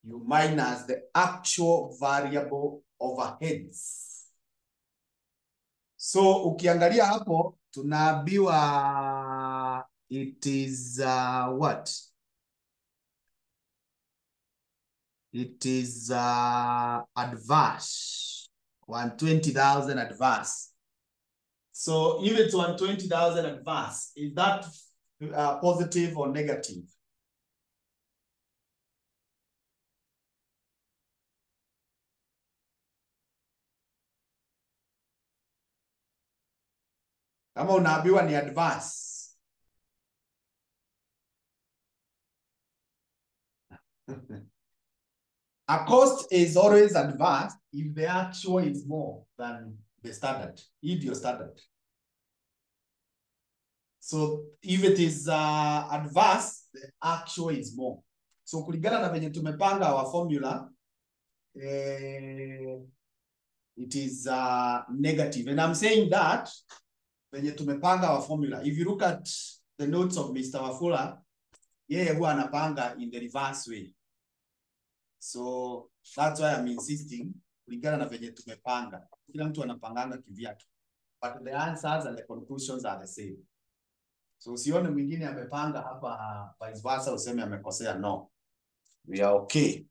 You minus the actual variable overheads. So ukiangalia hapo, tunaambiwa it is what? It is adverse. 120,000 adverse. So if it's 120,000 adverse, is that positive or negative? Kama unaambiwa ni adverse. A cost is always adverse if the actual is more than the standard, your standard. So if it is adverse, the actual is more. So kulingana na venye tumepanga our formula, it is negative. And I'm saying that venye tumepanga our formula, if you look at the notes of Mr. Wafula, yeye huwa anapanga in the reverse way. So that's why I'm insisting kulingana na venye tumepanga. Kila mtu anapanganga kivyake. But the answers and the conclusions are the same. So usione mwingine amepanga hapa vice versa useme amekosea. No. We are okay.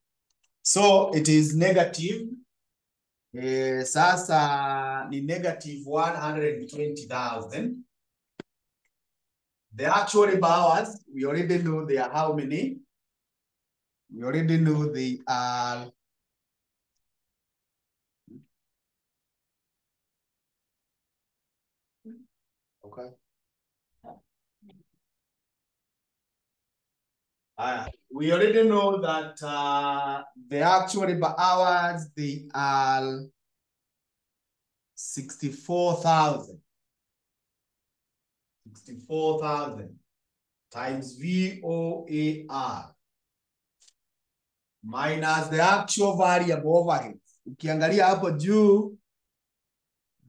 So it is negative. Sasa ni negative 120,000. The actual labor hours, we already know they are how many? We already know they are okay. We already know that the actual labor hours, they are 64,000. 64,000 times VOAR minus the actual variable overhead. Ukiangalia hapo juu,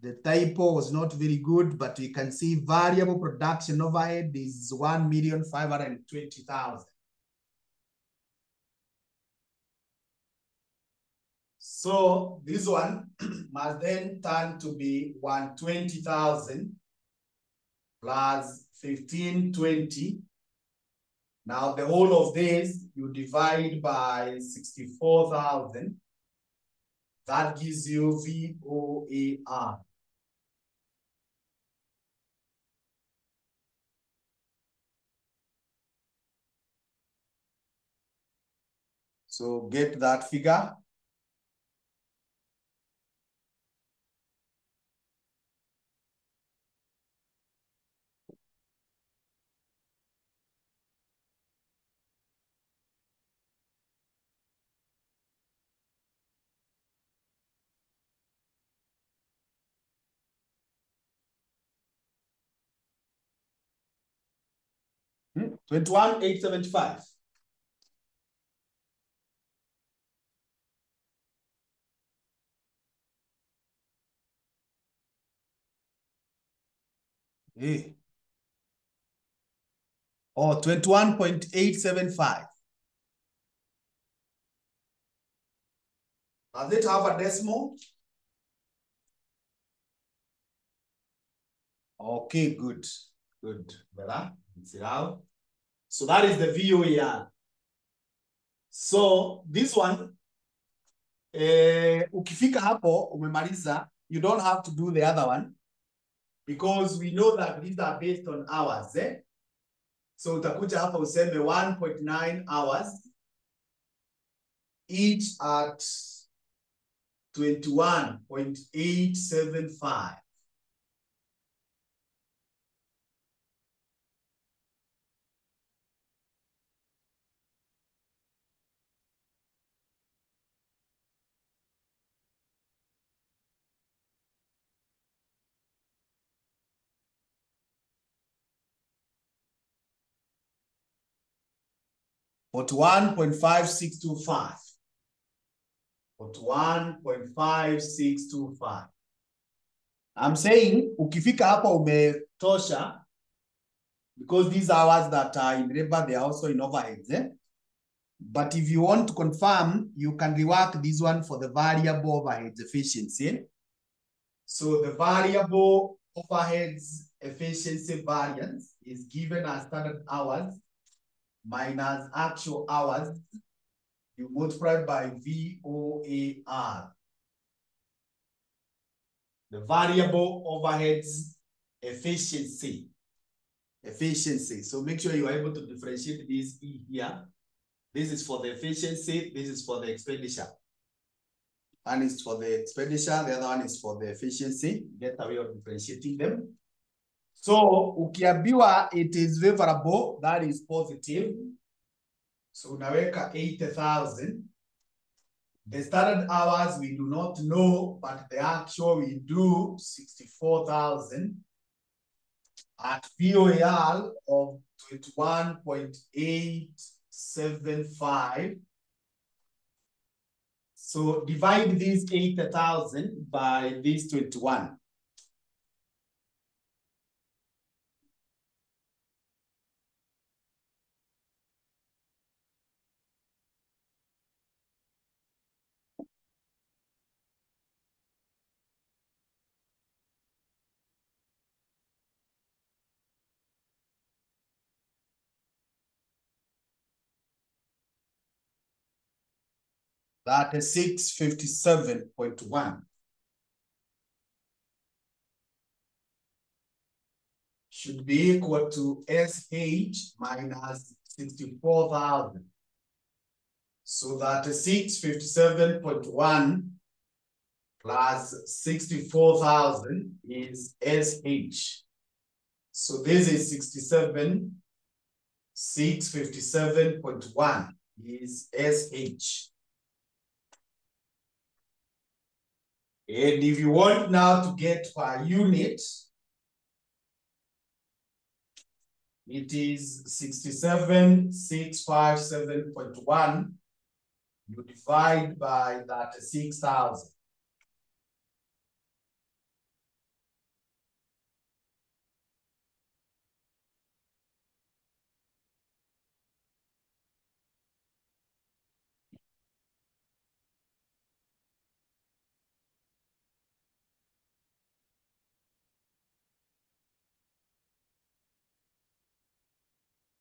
the typo was not very good, but we can see variable production overhead is 1,520,000. So this one must then turn to be 120,000 plus 1,520. Now the whole of this you divide by 64,000. That gives you VOAR. So get that figure. Hmm? 21,875. Hey. Oh, 21,875. Does it have a decimal? Okay, good. Good. So that is the VOAR. So this one, ukifika hapo umemaliza, you don't have to do the other one because we know that these are based on hours. So utakuja hapa useme 1.9 hours each at 21,875. But 1.5625. But 1.5625. I'm saying, ukifika hapa umetosha, because these hours that are in labor, they are also in overheads. But if you want to confirm, you can rework this one for the variable overheads efficiency. So the variable overheads efficiency variance is given as standard hours minus actual hours. You multiply by VOAR. The variable overheads efficiency. So make sure you are able to differentiate this E here. This is for the efficiency. This is for the expenditure. One is for the expenditure. The other one is for the efficiency. Get a way of differentiating them. So ukiambiwa it is favorable, that is positive. So unaweka 80,000. The standard hours we do not know, but the actual we do 64,000 at VOAR of 21,875. So divide these 80,000 by this 21. That is 657.1. Should be equal to SH minus 64,000. So that is 657.1 plus 64,000 is SH. So this is 67 657.1 is SH. And if you want now to get per unit, it is 67,657.1. You divide by 36,000.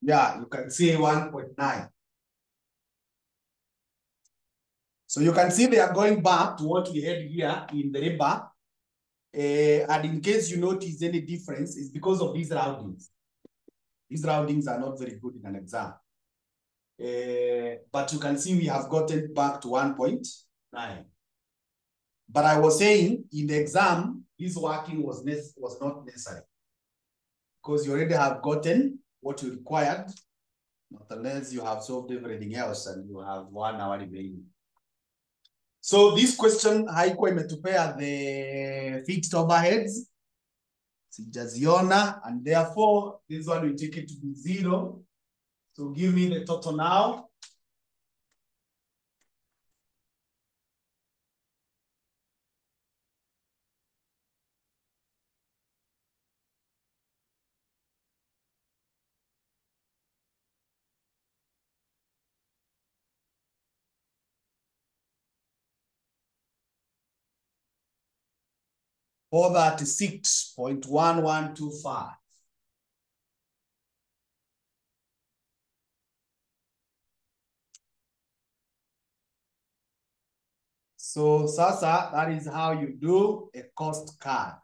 Yeah, you can see 1.9. So you can see they are going back to what we had here in the labor. And in case you notice any difference, it's because of these roundings. These roundings are not very good in an exam. But you can see we have gotten back to 1.9. But I was saying in the exam, this working was not necessary because you already have gotten what you required, not unless you have solved everything else and you have 1 hour remaining. So this question haikuwa imetupea the fixed overheads. Sijaziona, and therefore this one we take it to be 0. So give me the total now. $436.1125. So sasa, that is how you do a cost card.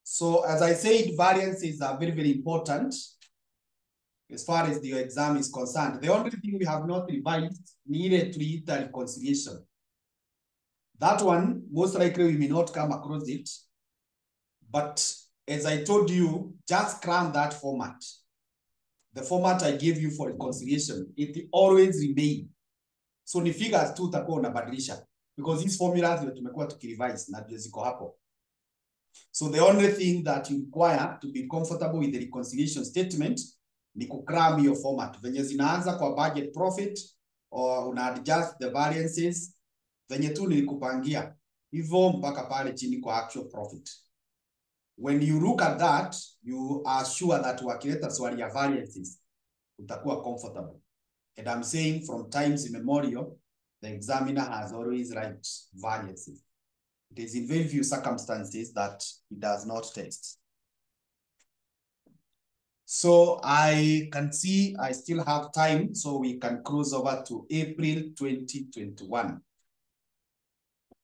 So as I said, variances are very, very important as far as the exam is concerned. The only thing we have not revised needed to eat the reconciliation. That one, most likely we may not come across it. But as I told you, just cram that format. The format I gave you for reconciliation, it always remain. So ni figures tu utakuwa unabadilisha. Because these formulas ndio tumekuwa tukirevise na ndio ziko hapo. So the only thing that you require to be comfortable with the reconciliation statement ni kukram your format. Venye zinaanza kwa budget profit or una adjust the variances. Venye tu nilikupangia. Hivyo mpaka pale chini kwa actual profit. When you look at that, you are sure that wakileta swali ya variances, utakuwa comfortable. And I'm saying from times immemorial, the examiner has always liked variances. It is in very few circumstances that he does not test. So I can see I still have time, so we can cruise over to April 2021.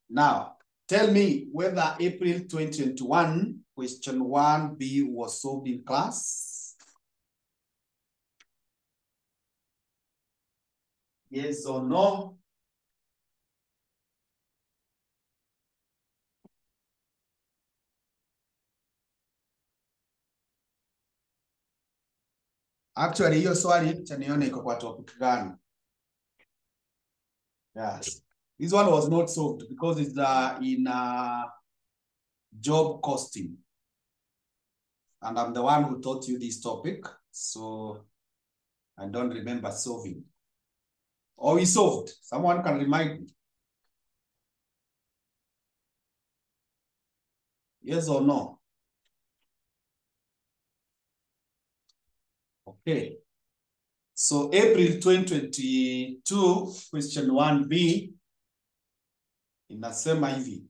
Now, tell me whether April 2021, question 1B was solved in class. Yes or no? Actually, hiyo swali cha nione iko kwa topic gani? Yes. This one was not solved because it's in job costing. And I'm the one who taught you this topic, so I don't remember solving. Or we solved. Someone can remind me. Yes or no? Okay. So April 2022, question 1B, inasema hivi.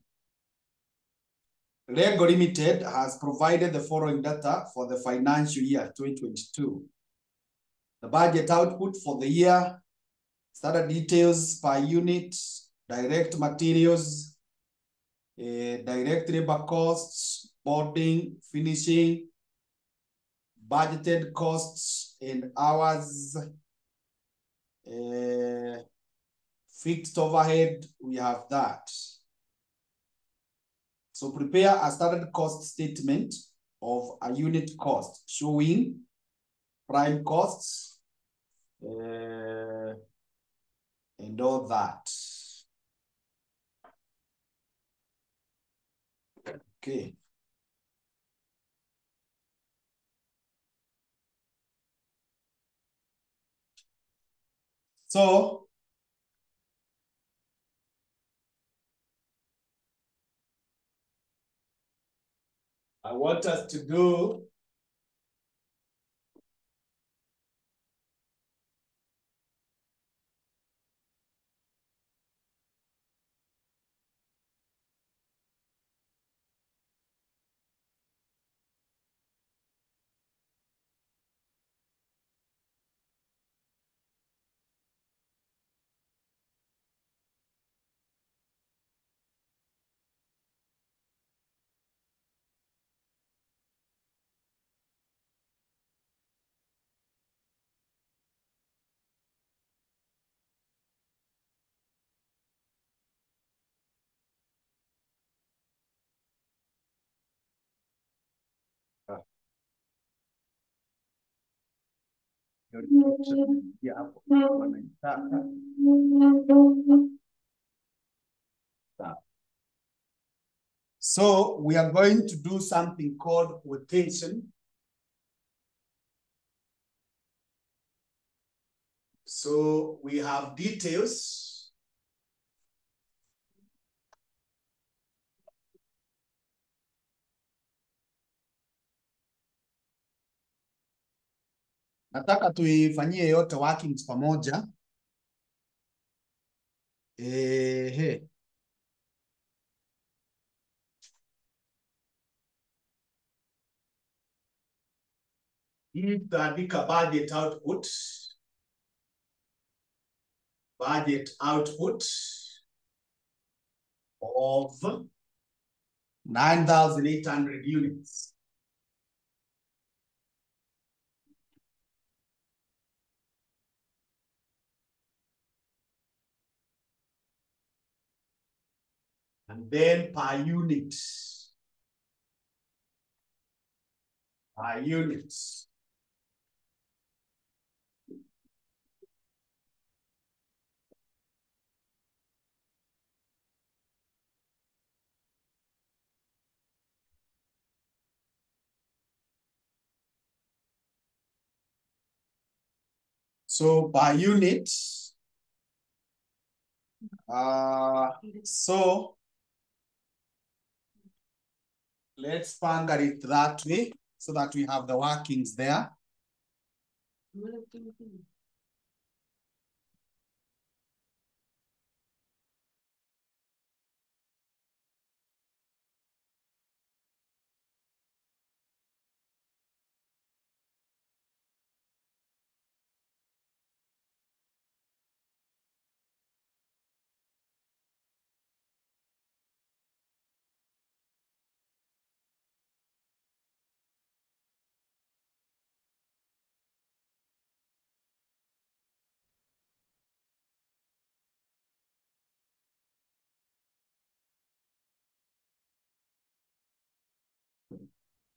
Lego Limited has provided the following data for the financial year 2022. The budget output for the year, standard details per unit, direct materials, direct labor costs, boarding, finishing, budgeted costs and hours, fixed overhead, we have that. So prepare a standard cost statement of a unit cost, showing prime costs and all that. Okay. So I want us to do so we are going to do something called quotation. So we have details. Nataka tuifanyie yote workings pamoja. Hii tutaandika budget output. Budget output of 9,800 units. And then per unit. Per unit. So per unit, so let's finger it that way so that we have the workings there.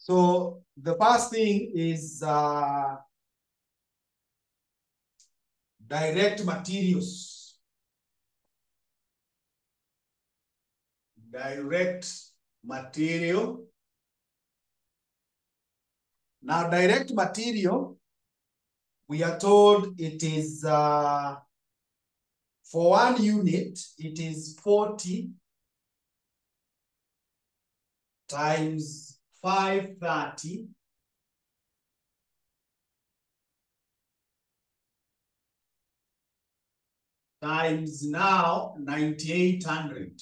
So the first thing is direct materials. Direct material. Now, direct material, we are told it is, for 1 unit, it is 40 times 530 times now 9,800.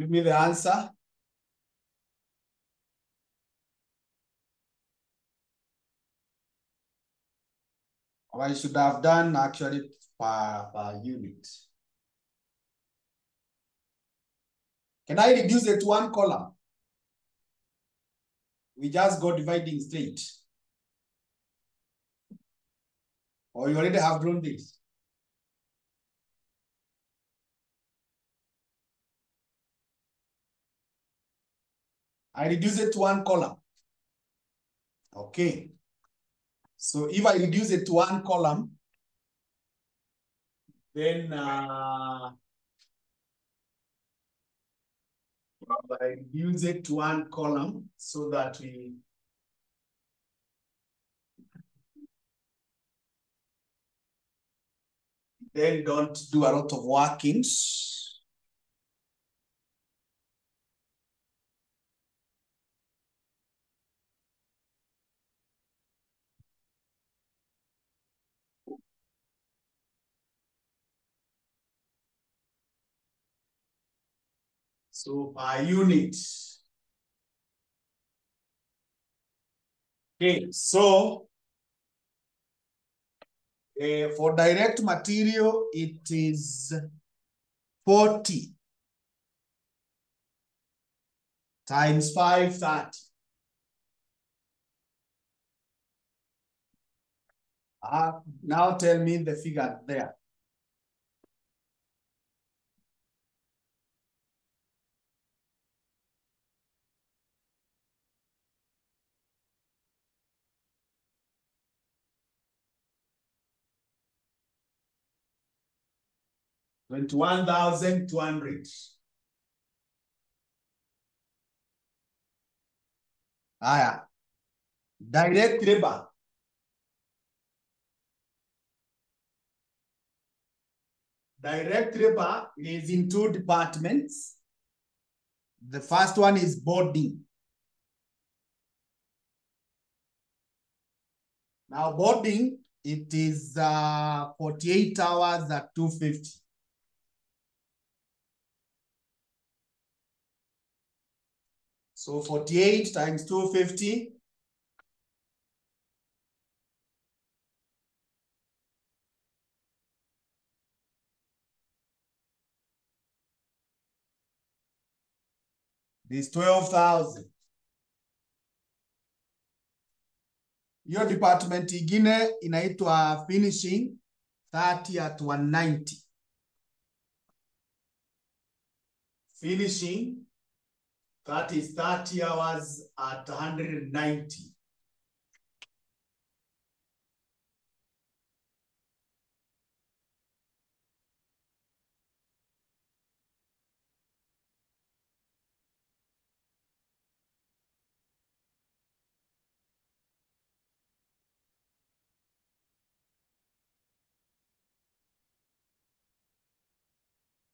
Give me the answer. Or I should have done actually per unit. Can I reduce it to one column? We just go dividing straight. Or you already have drawn this? I reduce it to one column. Okay. So if I reduce it to one column, then I reduce it to one column so that we then don't do a lot of workings. So per unit. Okay, so for direct material, it is 40 times 530. Now tell me the figure there. $21,200. Direct labor. Direct labor is in two departments. The first one is boarding. Now boarding, it is 48 hours at 250. So 48 times 250. This 12,000. Your department ingine inaitwa finishing 30 at 190. Finishing, that is 30 hours at 190.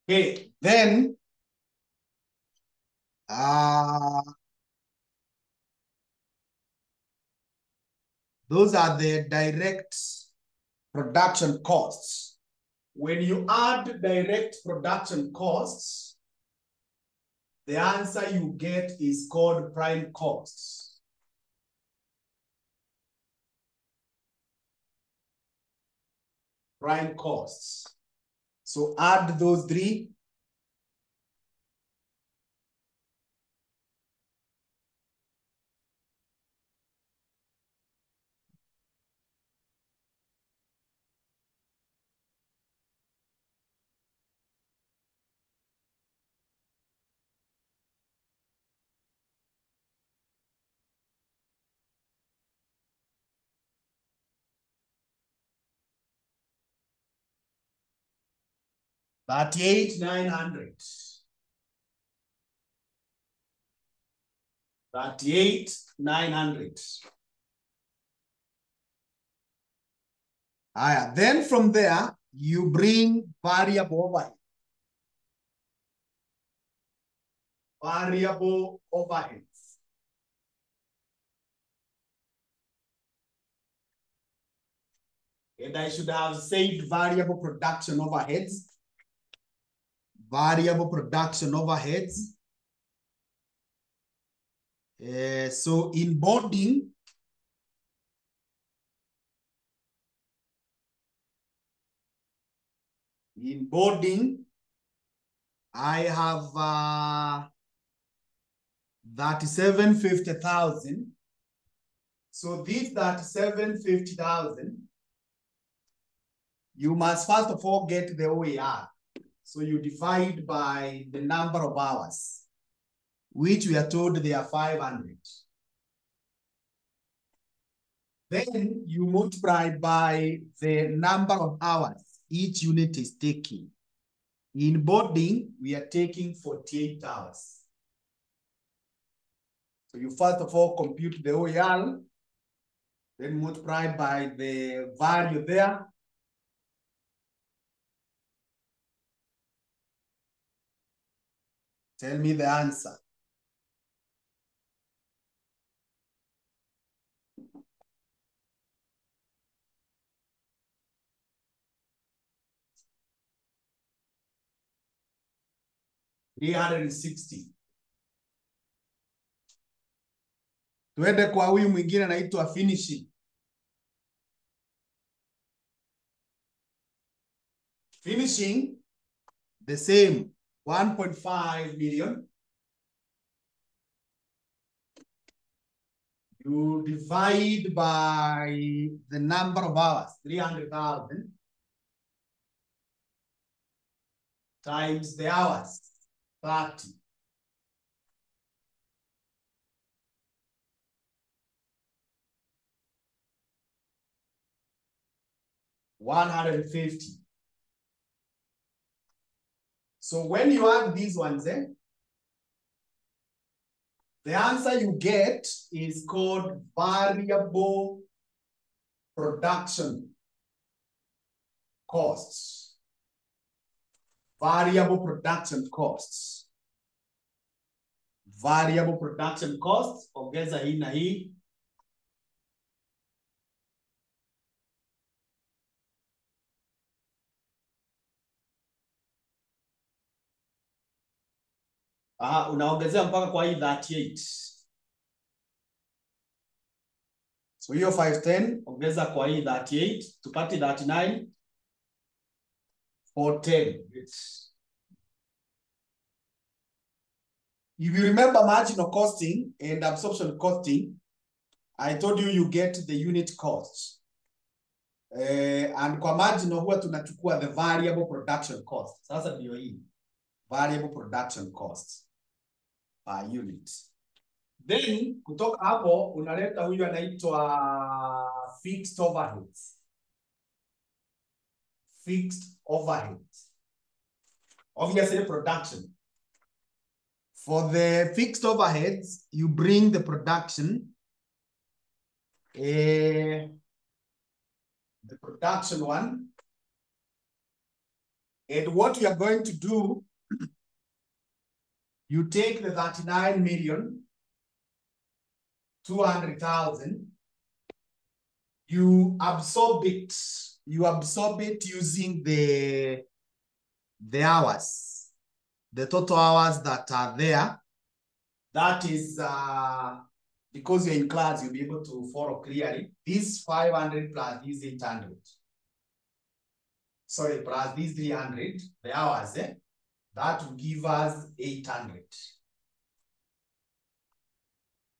Okay, then those are the direct production costs. When you add direct production costs, the answer you get is called prime costs. Prime costs. So add those three. $38,900. $38,900. Then from there, you bring variable overhead. Variable overheads. And I should have said variable production overheads. Variable production overheads. So in boarding, I have 37,50,000. So this 37,50,000, you must first of all get the OER. So you divide by the number of hours, which we are told they are 500. Then you multiply by the number of hours each unit is taking. In boarding, we are taking 48 hours. So you first of all compute the OER, then multiply by the value there. Tell me the answer. $360. Tuende kwa huyu mwingine anaitwa finishing. Finishing, the same, 1.5 million. You divide by the number of hours, 300,000, times the hours, 30. $150. So when you add these ones, the answer you get is called variable production costs. Variable production costs. Variable production costs, ongeza hii na hii. Unaongezea mpaka kwa hii 38. So hiyo 510, ongeza kwa hii 38, tupate 39. 410. If you remember marginal costing and absorption costing, I told you you get the unit cost. And kwa marginal huwa tunachukua the variable production cost. Sasa ndio hii. Variable production cost per unit. Then kutoka hapo unaleta huyu anaitwa fixed overheads. Fixed overheads. Obviously production. For the fixed overheads, you bring the production, the production one. And what you are going to do, you take the 39,200,000, you absorb it. You absorb it using the hours, the total hours that are there. That is, because you're in class, you'll be able to follow clearly. This 500 plus this 800. Sorry, plus this 300, the hours, that will give us 800.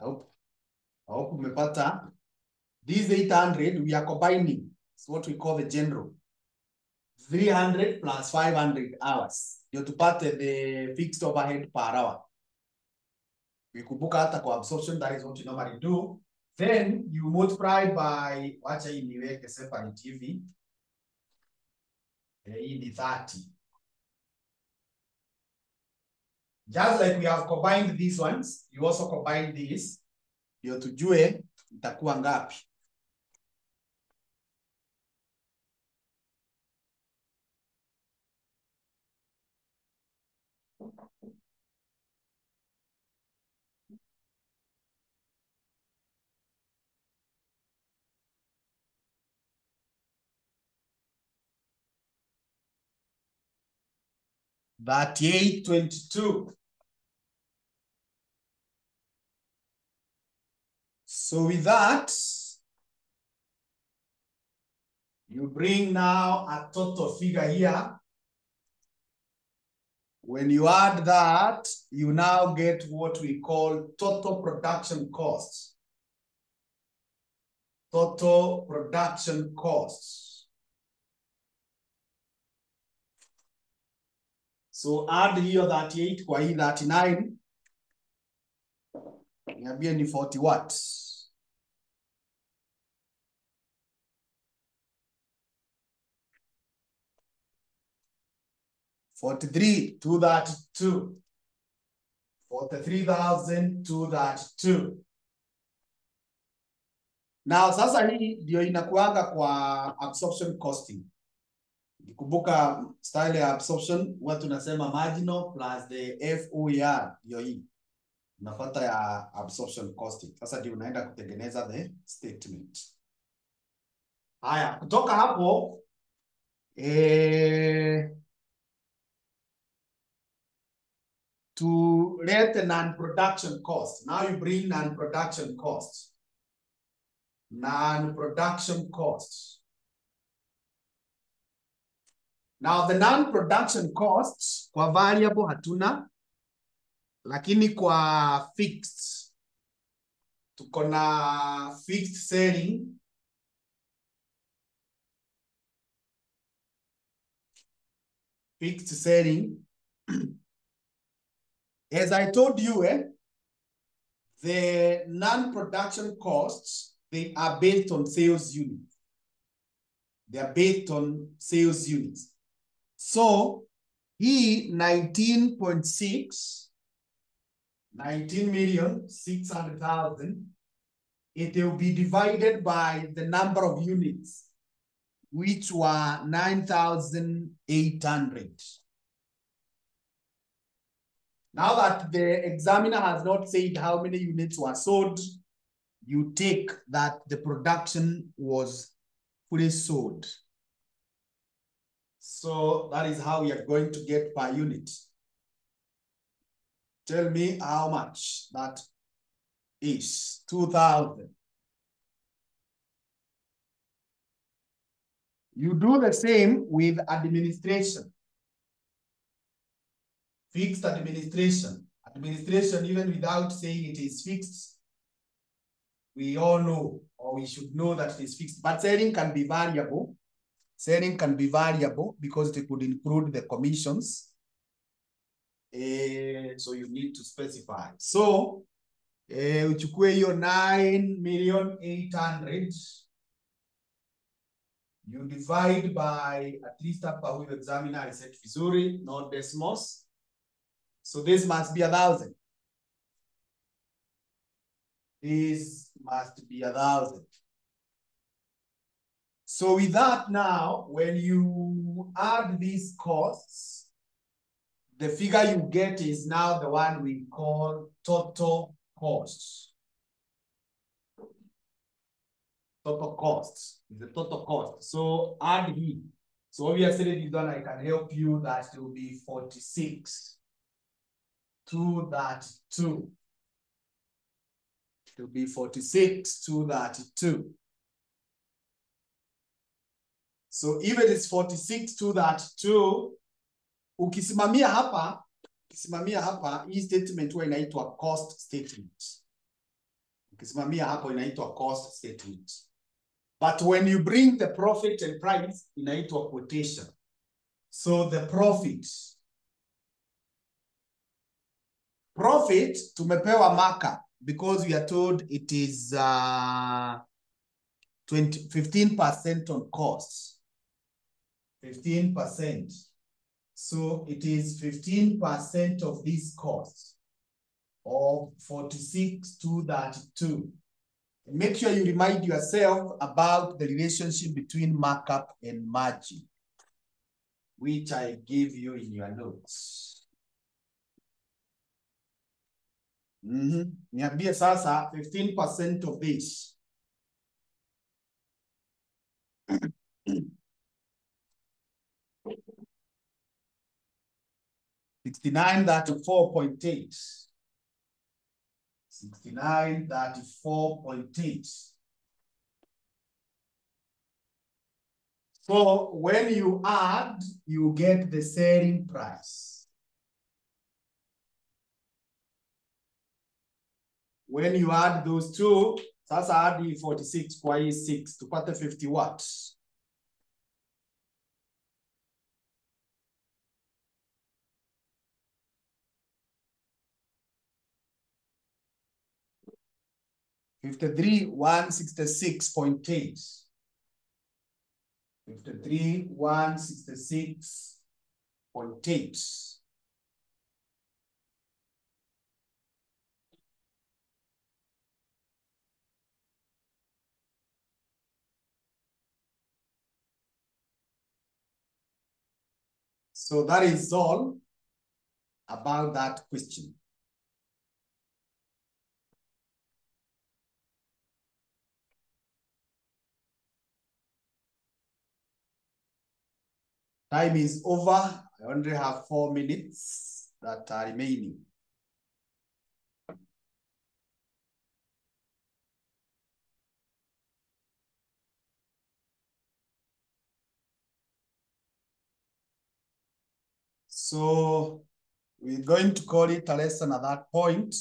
I hope umepata. This 800, we are combining. It's what we call the general. 300 plus 500 hours. Ndio tupate the fixed overhead per hour. Ukikumbuka hata kwa absorption, that is what you normally do. Then you multiply by, wacha hii niweke separate hivi. Hii ni 30. Just like we have combined these ones, you also combine these. Ndio tujue itakuwa ngapi. That 822. So with that, you bring now a total figure here When you add that, you now get what we call total production costs. Total production costs. So add here 38 kwa hii 39. Niambie ni 40 what? 43,232. 43,232. Now sasa hii ndio inakuanga kwa absorption costing. Nikumbuka style ya absorption huwa tunasema marginal plus the FOER ndio hii. Unapata ya absorption costing. Sasa ndio unaenda kutengeneza the statement. Haya, kutoka hapo to let the non-production cost. Now you bring non-production cost. Non-production costs. Now the non-production costs kwa variable hatuna, lakini kwa fixed tuko na fixed selling. Fixed selling. As I told you, the non-production costs, they are based on sales units. They are based on sales units. So, he 19.6, 19,600,000, it will be divided by the number of units, which were 9,800. Now that the examiner has not said how many units were sold, you take that the production was fully sold. So that is how we are going to get per unit. Tell me how much that is. 2,000. You do the same with administration. Fixed administration. Administration, even without saying it is fixed, we all know, or we should know that it is fixed. But selling can be variable. Selling can be variable because it could include the commissions. So you need to specify. So, uchukue hiyo 9,800,000. You divide by, at least hapa huyo examiner is set vizuri, not decimals. So this must be 1,000. This must be 1,000. So with that now, when you add these costs, the figure you get is now the one we call total costs. Total costs is the total cost. So add here. So obviously this one I can help you, that will be 46,232. It will be 46,232. So if it is 46,232, ukisimamia hapa, hii statement huwa inaitwa cost statement. Ukisimamia hapo inaitwa cost statement. But when you bring the profit and price, inaitwa quotation. So the profit tumepewa markup because we are told it is 15% on costs. 15%. So it is 15% of these costs of 46,232. Make sure you remind yourself about the relationship between markup and margin, which I give you in your notes. Niambie sasa 15% of this. 6934.8. 6934.8. So when you add, you get the selling price. when you add those two, sasa add 46 kwa hii 6 tupate 50 what? $53,166.8. $53,166.8. So that is all about that question. Time is over. I only have 4 minutes that are remaining. So we're going to call it a lesson at that point.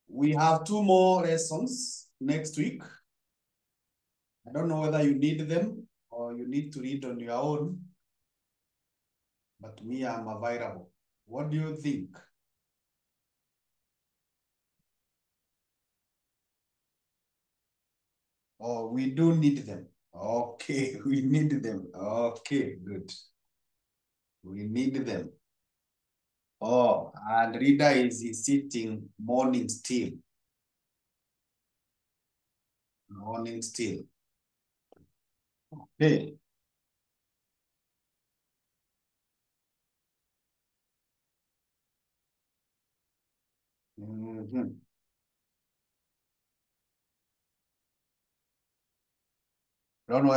We have 2 more lessons next week. I don't know whether you need them or you need to read on your own, but me, I'm available. What do you think? Oh, we do need them. Okay, we need them. Okay, good. We need them. Oh, and Rida is sitting morning still. Morning still. Okay. Don't know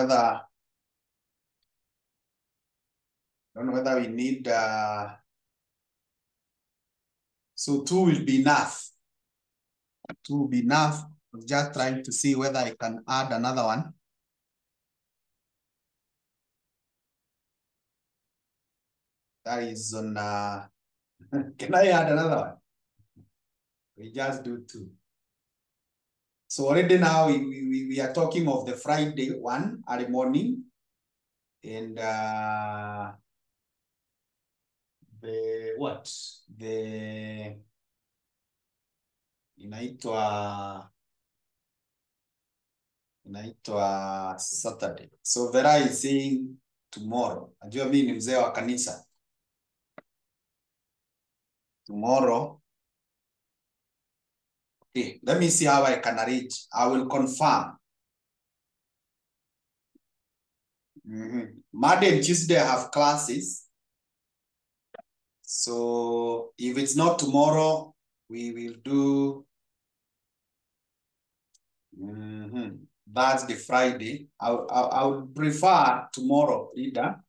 whether we need so 2 will be enough. 2 will be enough. I'm just trying to see whether I can add another one. That is on can I add another one? We just do 2. So already now we are talking of the Friday one early morning, and the what? The inaitwa Saturday. So Vera is saying tomorrow. Najua mimi ni mzee wa kanisa. Tomorrow. Okay, let me see how I can arrange. I will confirm. Monday and Tuesday I have classes. So if it's not tomorrow, we will do Thursday, Friday. I would prefer tomorrow, Rita.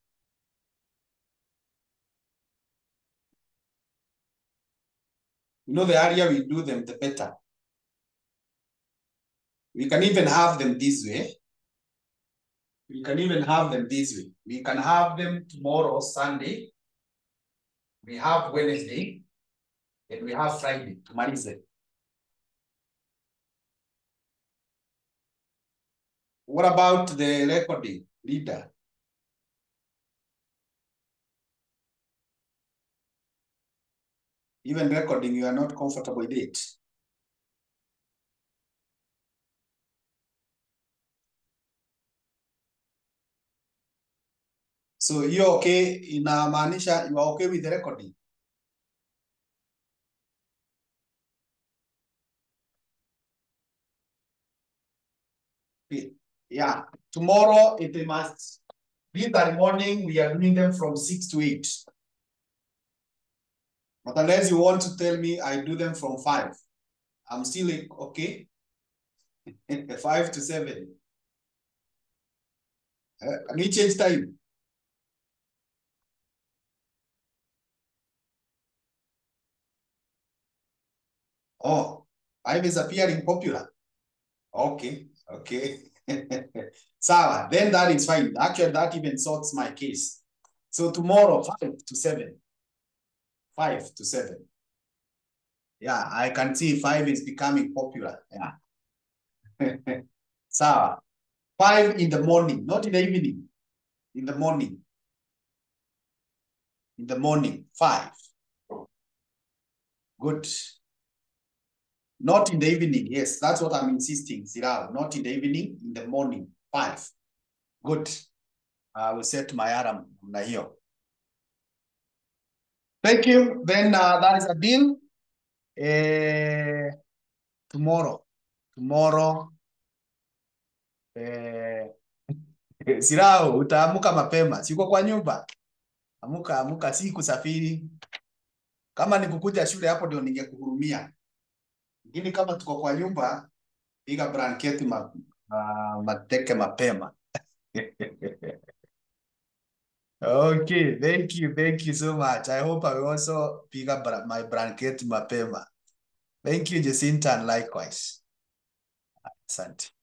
You know, the earlier we do them, the better. We can even have them this way. We can even have them this way. We can have them tomorrow, Sunday. We have Wednesday. And we have Friday, tumalize. What about the recording, Leader? Even recording, you are not comfortable with it. So you're okay, inamaanisha you are okay with the recording? Okay. Yeah, tomorrow it must be that morning. We are doing them from 6 to 8. But unless you want to tell me I do them from 5, I'm still okay. 5 to 7. Can we change time? Oh, 5 is appearing popular. Okay, okay. Sawa, then that is fine. Actually, that even sorts my case. So tomorrow, 5 to 7. 5 to 7. Yeah, I can see 5 is becoming popular. Yeah. Sawa. 5 in the morning, not in the evening. In the morning. In the morning, 5. Good. Not in the evening. Yes, that's what I'm insisting, Sirao. Not in the evening, in the morning, 5. Good. I will set my alarm here. Thank you. Then that is a deal. Tomorrow, Sirao, utaamuka mapema. Siko kwa nyumba. Amuka, si kusafiri. Kama ni kukuja shule hapo ndio ningekuhurumia. Lakini kama tuko kwa nyumba, piga blanketi mateke mapema. Okay, thank you so much. I hope I will also pick up my blanket mapema. Thank you, Jacinta, and likewise. Asante.